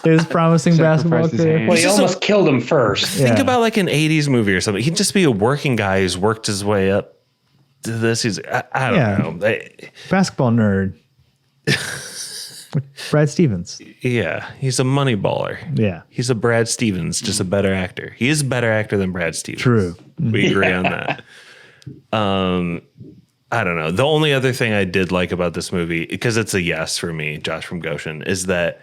his promising basketball Sacrificed his career. hand. Well, he almost killed him first. Think Yeah. about like an 80s movie or something. He'd just be a working guy who's worked his way up to this. I don't know. Basketball nerd. Brad Stevens. Yeah, he's a money baller. Yeah. He's a Brad Stevens, just a better actor. He is a better actor than Brad Stevens. True. We agree on that. I don't know. The only other thing I did like about this movie, because it's a yes for me, Josh from Goshen, is that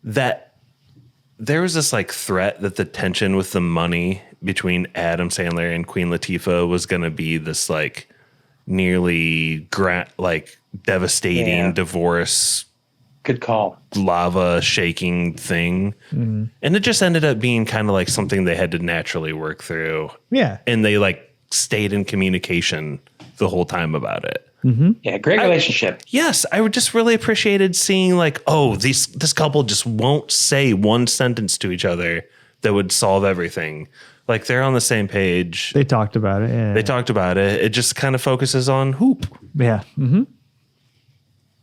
there was this like threat that the tension with the money between Adam Sandler and Queen Latifah was going to be this like nearly devastating divorce. Good call. Lava shaking thing. Mm-hmm. And it just ended up being kind of like something they had to naturally work through. Yeah. And they like stayed in communication the whole time about it. Yeah, great relationship. Yes, I would just really appreciated seeing like, oh, this couple just won't say one sentence to each other that would solve everything. Like they're on the same page. They talked about it. Yeah. They talked about it. It just kind of focuses on hoop. Yeah. Mm-hmm.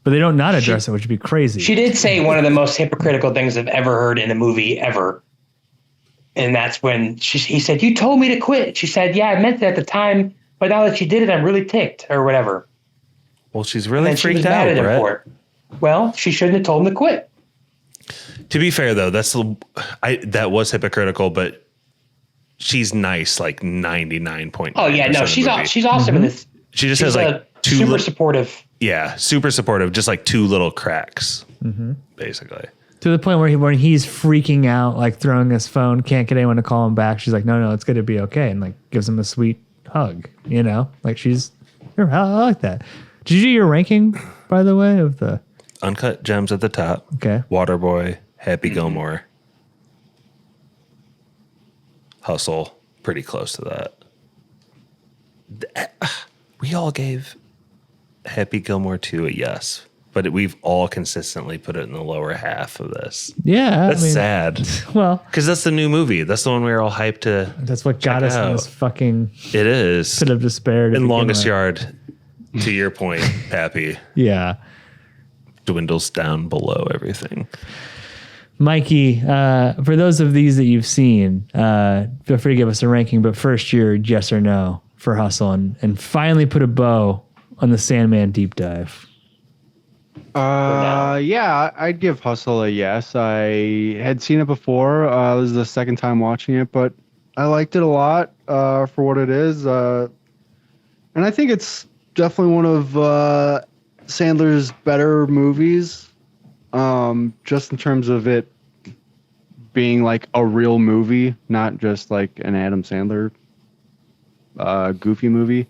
But they don't not address it, which would be crazy. She did say one of the most hypocritical things I've ever heard in a movie ever. And that's when he said, "You told me to quit." She said, "Yeah, I meant it at the time, but now that she did it, I'm really ticked," or whatever. Well, she's really And she freaked was out, mad at him Brett. for it. Well, she shouldn't have told him to quit. To be fair, though, that was hypocritical, but she's nice, like 99.9%. Oh yeah, no, she's awesome Mm-hmm. in this. She just She's has like two super supportive. Yeah, super supportive. Just like two little cracks, Mm-hmm. basically. To the point where he's freaking out, like throwing his phone, can't get anyone to call him back. She's like, no, it's going to be okay. And like gives him a sweet hug, like I like that. Did you do your ranking, by the way, of the Uncut Gems at the top? Okay. Waterboy, Happy Gilmore, Hustle, pretty close to that. We all gave Happy Gilmore 2 a yes, but we've all consistently put it in the lower half of this. Yeah. That's sad. Well, because that's the new movie. That's the one we were all hyped to. That's what got us in this fucking It is. pit of despair. In Longest Yard, to your point, Pappy. Yeah. Dwindles down below everything. Mikey, for those of these that you've seen, feel free to give us a ranking, but first your yes or no for Hustle and finally put a bow on the Sandman deep dive. Yeah, I'd give Hustle a yes. I had seen it before. This is the second time watching it, but I liked it a lot for what it is. And I think it's definitely one of Sandler's better movies, just in terms of it being like a real movie, not just like an Adam Sandler goofy movie.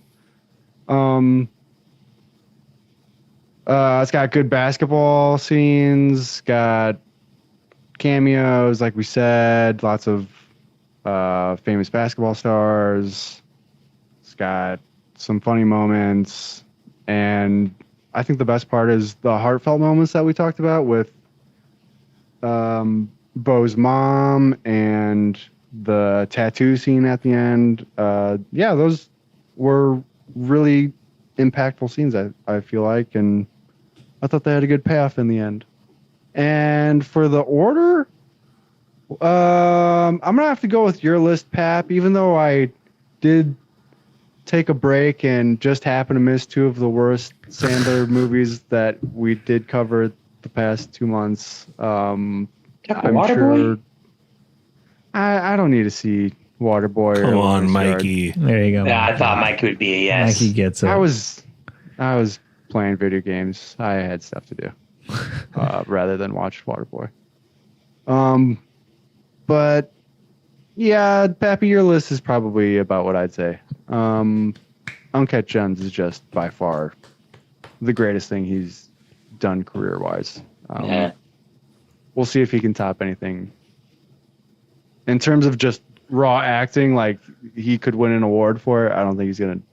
It's got good basketball scenes, got cameos, like we said, lots of famous basketball stars. It's got some funny moments, and I think the best part is the heartfelt moments that we talked about with Bo's mom and the tattoo scene at the end. Yeah, those were really impactful scenes, I feel like, and I thought they had a good payoff in the end. And for the order, I'm gonna have to go with your list, Pap, even though I did take a break and just happened to miss two of the worst Sandler movies that we did cover the past 2 months. I'm sure I don't need to see Waterboy. Come on, Mikey. There you go. Yeah, I thought Mikey would be a yes. Mikey gets it. I was playing video games. I had stuff to do rather than watch Waterboy. But yeah, Pappy, your list is probably about what I'd say. Uncut Gems is just by far the greatest thing he's done career-wise. Yeah. We'll see if he can top anything. In terms of just raw acting, like he could win an award for it. I don't think he's going to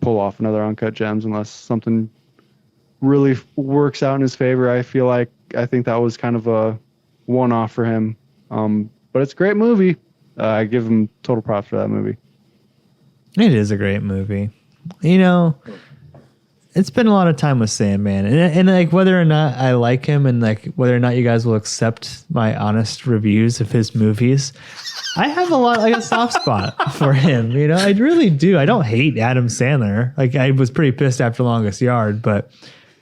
pull off another Uncut Gems unless something really works out in his favor. I think that was kind of a one-off for him. But it's a great movie. I give him total props for that movie. It is a great movie. it's been a lot of time with Sandman, and like whether or not I like him, and like whether or not you guys will accept my honest reviews of his movies, I have a soft spot for him. You know, I really do. I don't hate Adam Sandler. Like I was pretty pissed after Longest Yard, but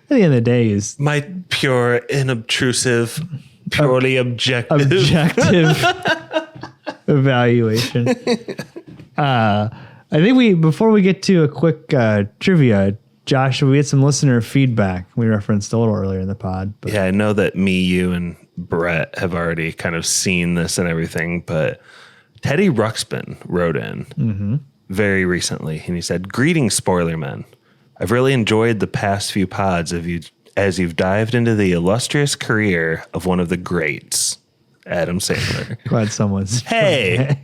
at the end of the day, is my pure, inobtrusive, purely objective evaluation. I think before we get to a quick trivia, Josh, we had some listener feedback we referenced a little earlier in the pod. But. Yeah, I know that me, you, and Brett have already kind of seen this and everything, but Teddy Ruxpin wrote in very recently, and he said, "Greetings, spoiler men. I've really enjoyed the past few pods as you've dived into the illustrious career of one of the greats, Adam Sandler." Glad someone's... Hey,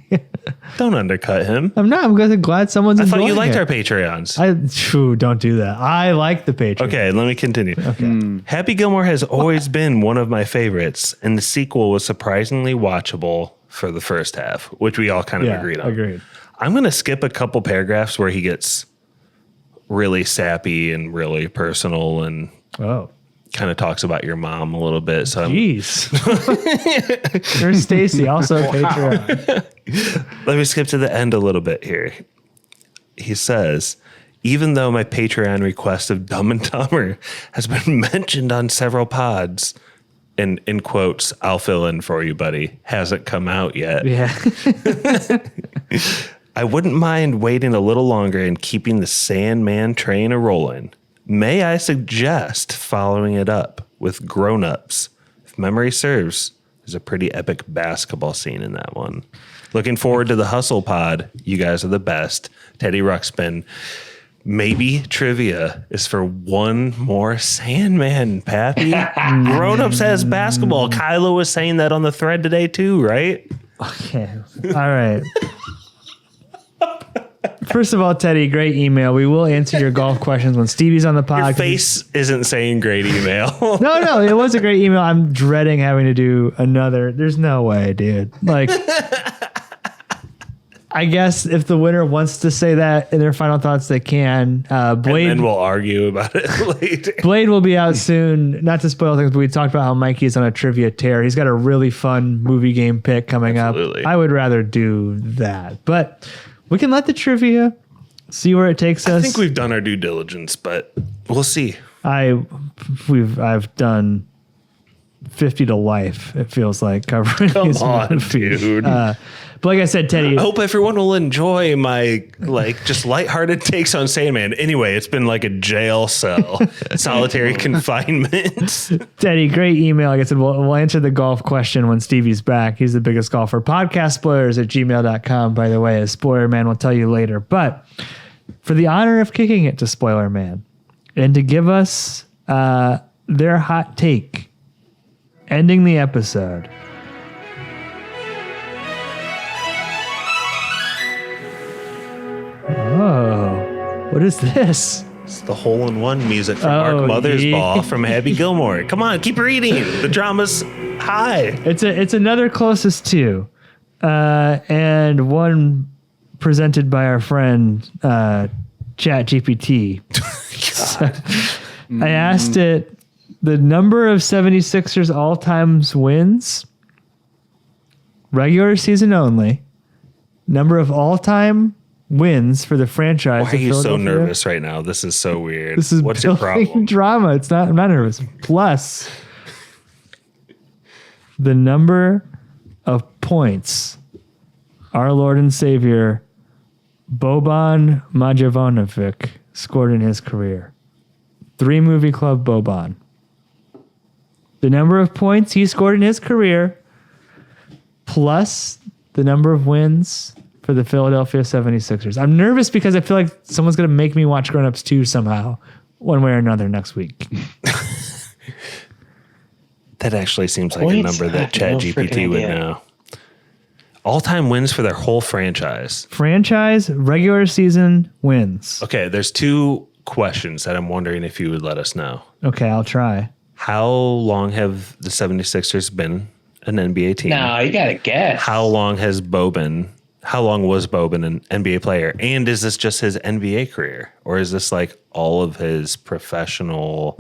don't undercut him. I'm not. I'm glad someone's I thought enjoying you liked it. our Patreons. Don't do that. I like the Patreon. Okay, let me continue. Okay. Happy Gilmore has always been one of my favorites, and the sequel was surprisingly watchable for the first half, which we all kind of agreed on. Agreed. I'm going to skip a couple paragraphs where he gets really sappy and really personal and kind of talks about your mom a little bit. So jeez. There's Stacy, also a Patreon. Let me skip to the end a little bit here. He says, "Even though my Patreon request of Dumb and Dumber has been mentioned on several pods," and in quotes, "I'll fill in for you, buddy," hasn't come out yet. Yeah. "I wouldn't mind waiting a little longer and keeping the Sandman train a-rolling. May I suggest following it up with Grown Ups? If memory serves, there's a pretty epic basketball scene in that one. Looking forward to the Hustle pod. You guys are the best. Teddy Ruxpin." Maybe trivia is for one more Sandman, Pappy. Grown Ups has basketball. Kylo was saying that on the thread today too, right? Okay. All right. First of all, Teddy, great email. We will answer your golf questions when Stevie's on the pod. Your face isn't saying great email. No, it was a great email. I'm dreading having to do another. There's no way, dude. Like, I guess if the winner wants to say that in their final thoughts, they can. Blade, and then we'll argue about it later. Blade will be out soon. Not to spoil things, but we talked about how Mikey's on a trivia tear. He's got a really fun movie game pick coming up. I would rather do that, but we can let the trivia see where it takes us. I think we've done our due diligence, but we'll see. I've done 50 to life. It feels like covering. Come on, dude. But like I said, Teddy, I hope everyone will enjoy my just lighthearted takes on Sandman. Anyway, it's been like a jail cell, solitary confinement. Teddy, great email. Like I said, we'll answer the golf question when Stevie's back. He's the biggest golfer. Podcastspoilers@gmail.com, by the way, as Spoiler Man will tell you later. But for the honor of kicking it to Spoiler Man and to give us their hot take, ending the episode. Oh, what is this? It's the hole-in-one music from Mark Mothersbaugh from Happy Gilmore. Come on, keep reading. The drama's high. It's another closest to, and one presented by our friend ChatGPT. I asked it the number of 76ers all-time wins, regular season only, number of all-time wins for the franchise. Why are you so nervous right now? This is so weird. This is what's your problem? Drama. I'm not nervous. Plus the number of points our Lord and Savior Boban Marjanovic scored in his career. 3 Movie Club Boban. The number of points he scored in his career plus the number of wins for the Philadelphia 76ers. I'm nervous because I feel like someone's going to make me watch Grown Ups 2 somehow, one way or another next week. That actually seems like a number that ChatGPT would know. All-time wins for their whole franchise. Franchise, regular season wins. Okay, there's 2 questions that I'm wondering if you would let us know. Okay, I'll try. How long have the 76ers been an NBA team? No, you got to guess. How long has Boban how long was Boban an NBA player? And is this just his NBA career? Or is this like all of his professional?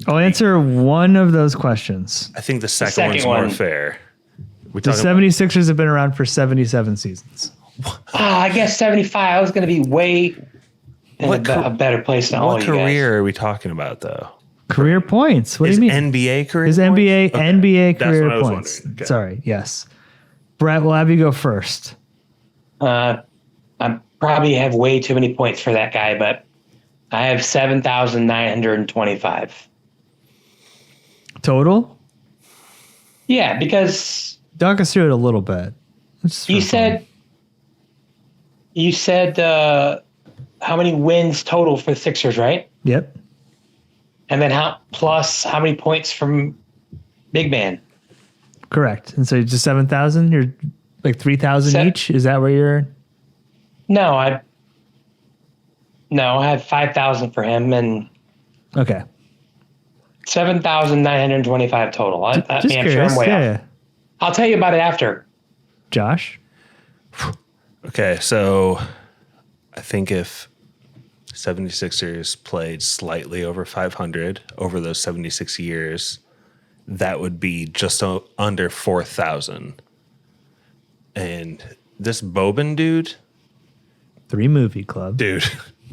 I'll answer one of those questions. I think the second one's more fair. The 76ers have been around for 77 seasons. I guess 75. I was going to be way in a better place than all What you guys. career are we talking about, though? Career points. What do you mean? NBA career His points? NBA That's career what I was points. wondering. Okay. Sorry. Yes. Brett, we'll have you go first. I probably have way too many points for that guy, but I have 7,925. Total? Yeah, because Dunk us through it a little bit. you said how many wins total for the Sixers, right? Yep. And then how many points from Big Man? Correct. And so just 7,000? You're like 3,000 each? Is that where you're? No, I had 5,000 for him and Okay. 7,925 total. I'm Just sure curious. I'm way Yeah. off. I'll tell you about it after. Josh? Okay, so I think if 76ers played slightly over 500 over those 76 years, that would be just under 4,000. And this Boban dude... 3 movie club. Dude,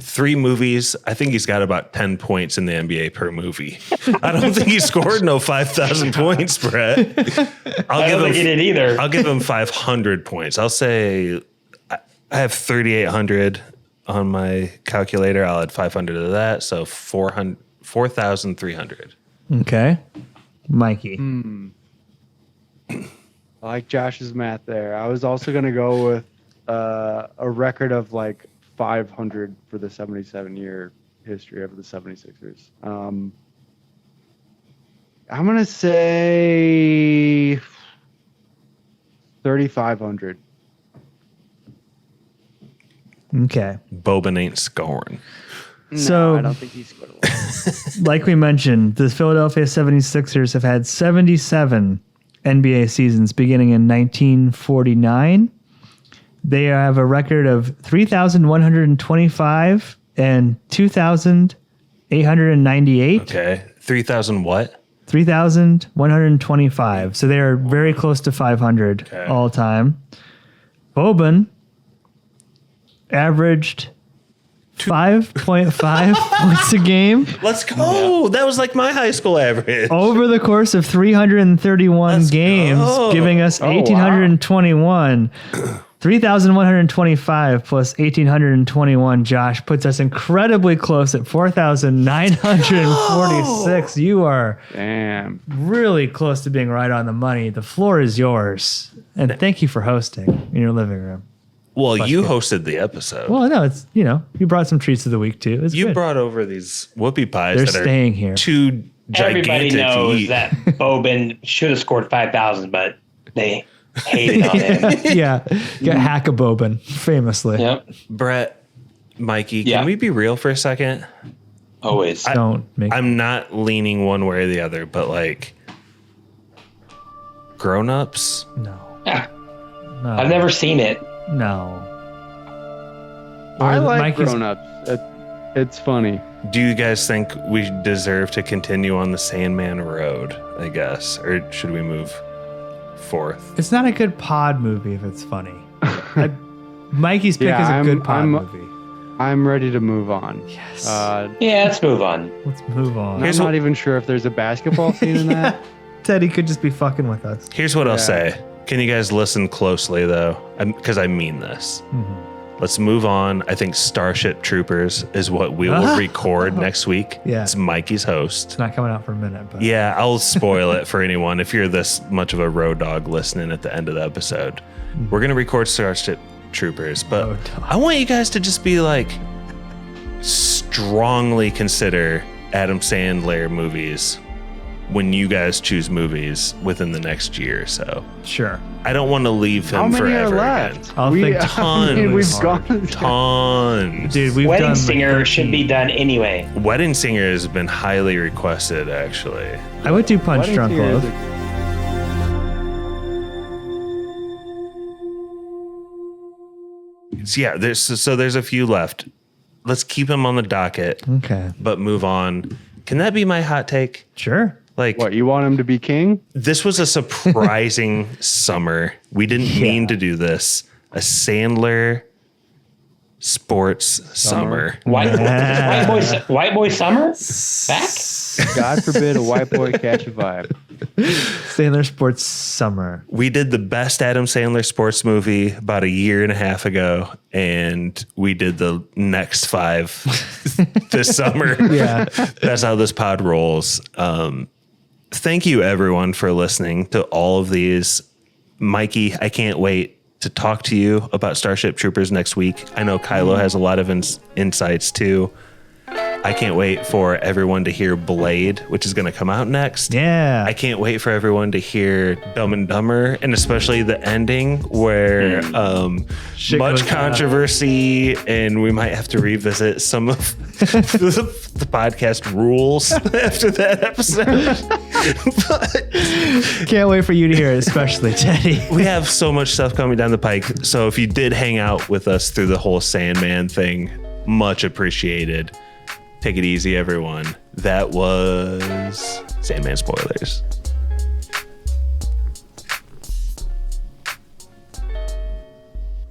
3 movies. I think he's got about 10 points in the NBA per movie. I don't think he scored no 5,000 points, Brett. I don't think he did either. I'll give him 500 points. I'll say I have 3,800 on my calculator. I'll add 500 to that. So 4,300. Okay. Mikey. I like Josh's math there. I was also going to go with a record of like 500 for the 77-year history of the 76ers. I'm going to say 3,500. Okay. Boban ain't scoring. So, I don't think he scored a lot. like we mentioned, the Philadelphia 76ers have had 77 NBA seasons beginning in 1949. They have a record of 3,125 and 2,898. Okay. 3,000 what? 3,125. So they are very close to 500 all time. Boban averaged 5.5 points a game. Let's go. That was like my high school average. Over the course of 331 games, giving us 1,821. 3,125 plus 1,821, Josh, puts us incredibly close at 4,946. You are really close to being right on the money. The floor is yours. And thank you for hosting in your living room. Well, you hosted the episode. Well, no, it's, you brought some treats of the week too. It's You good. brought over these whoopie pies They're that staying are here. too gigantic Everybody to knows eat. that Boban should have scored 5,000, but they hated on him. Yeah, got Hack-a-Boban, famously. Yep. Brett, Mikey, can we be real for a second? Always. I'm not leaning one way or the other, but like grown-ups? No. I've never seen it. No. I like Mikey's- grown-ups. It's funny. Do you guys think we deserve to continue on the Sandman road, I guess? Or should we move forth? It's not a good pod movie if it's funny. Mikey's pick is a good pod movie. I'm ready to move on. Yes. Yeah, let's move on. Let's move on. I'm not even sure if there's a basketball scene in that. Teddy could just be fucking with us. Here's what I'll say. Can you guys listen closely, though? Because I mean this. Mm-hmm. Let's move on. I think Starship Troopers is what we will record next week. Yeah. It's Mikey's host. It's not coming out for a minute, but Yeah, I'll spoil it for anyone if you're this much of a road dog listening at the end of the episode. We're going to record Starship Troopers, but I want you guys to just be like, strongly consider Adam Sandler movies when you guys choose movies within the next year or so. Sure. I don't want to leave him How many forever are left? again. I'll think Tons. we've gone. Tons. Dude, we've Wedding done Singer should be done anyway. Wedding Singer has been highly requested, actually. I would do Punch Wedding Drunk Singer is Love. There's a few left. Let's keep him on the docket. Okay. But move on. Can that be my hot take? Sure. Like, what, you want him to be king? This was a surprising summer. We didn't mean to do this. A Sandler sports summer. White boy summer? Back? God forbid a white boy catch a vibe. Sandler sports summer. We did the best Adam Sandler sports movie about a year and a half ago, and we did the next 5 this summer. Yeah. That's how this pod rolls. Thank you, everyone, for listening to all of these. Mikey, I can't wait to talk to you about Starship Troopers next week. I know Kylo has a lot of insights, too. I can't wait for everyone to hear Blade, which is going to come out next. Yeah. I can't wait for everyone to hear Dumb and Dumber, and especially the ending where much controversy, and we might have to revisit some of the podcast rules after that episode. Can't wait for you to hear it, especially Teddy. We have so much stuff coming down the pike. So if you did hang out with us through the whole Sandman thing, much appreciated. Take it easy, everyone. That was Sandman spoilers.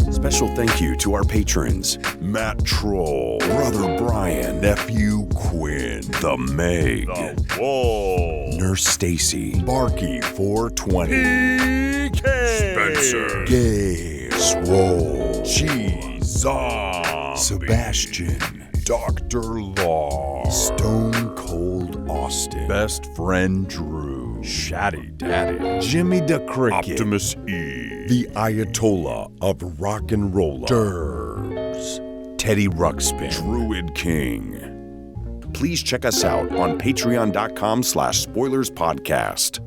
Special thank you to our patrons: Matt Troll, Brother Brian, Nephew Quinn, The Meg, The Wall, Nurse Stacy, Barky 420, Spencer, Gay, Swole, Cheese, Zom, Sebastian, Dr. Law, Stone Cold Austin, Best Friend Drew, Shatty Daddy, Jimmy the Cricket, Optimus E, the Ayatollah of Rock and Roll, Derbs, Teddy Ruxpin, Druid King. Please check us out on patreon.com/spoilerspodcast.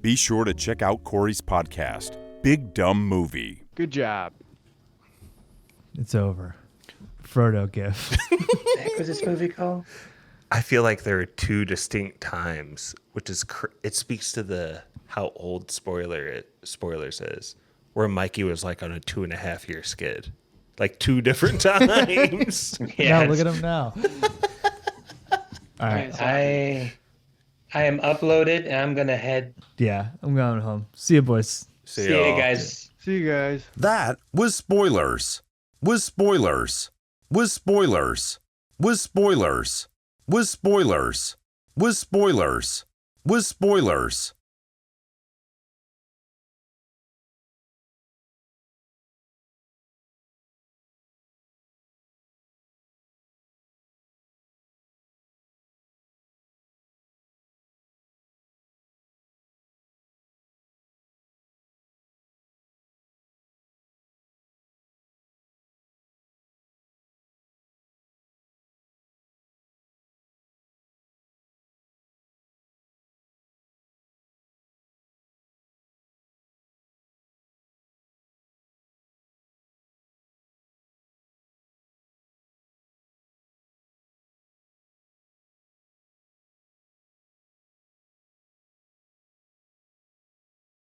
Be sure to check out Corey's podcast, Big Dumb Movie. Good job. It's over. Frodo gif. What the heck was this movie called? I feel like there are 2 distinct times, which is it speaks to how old spoilers is, where Mikey was like on a 2.5-year skid, like 2 different times. Yeah, look at him now. All right, I am uploaded, and I'm gonna head. Yeah, I'm going home. See you, boys. See you guys. See you guys. That was spoilers. Was spoilers. Was spoilers. Was spoilers. Was spoilers. Was spoilers. Was spoilers.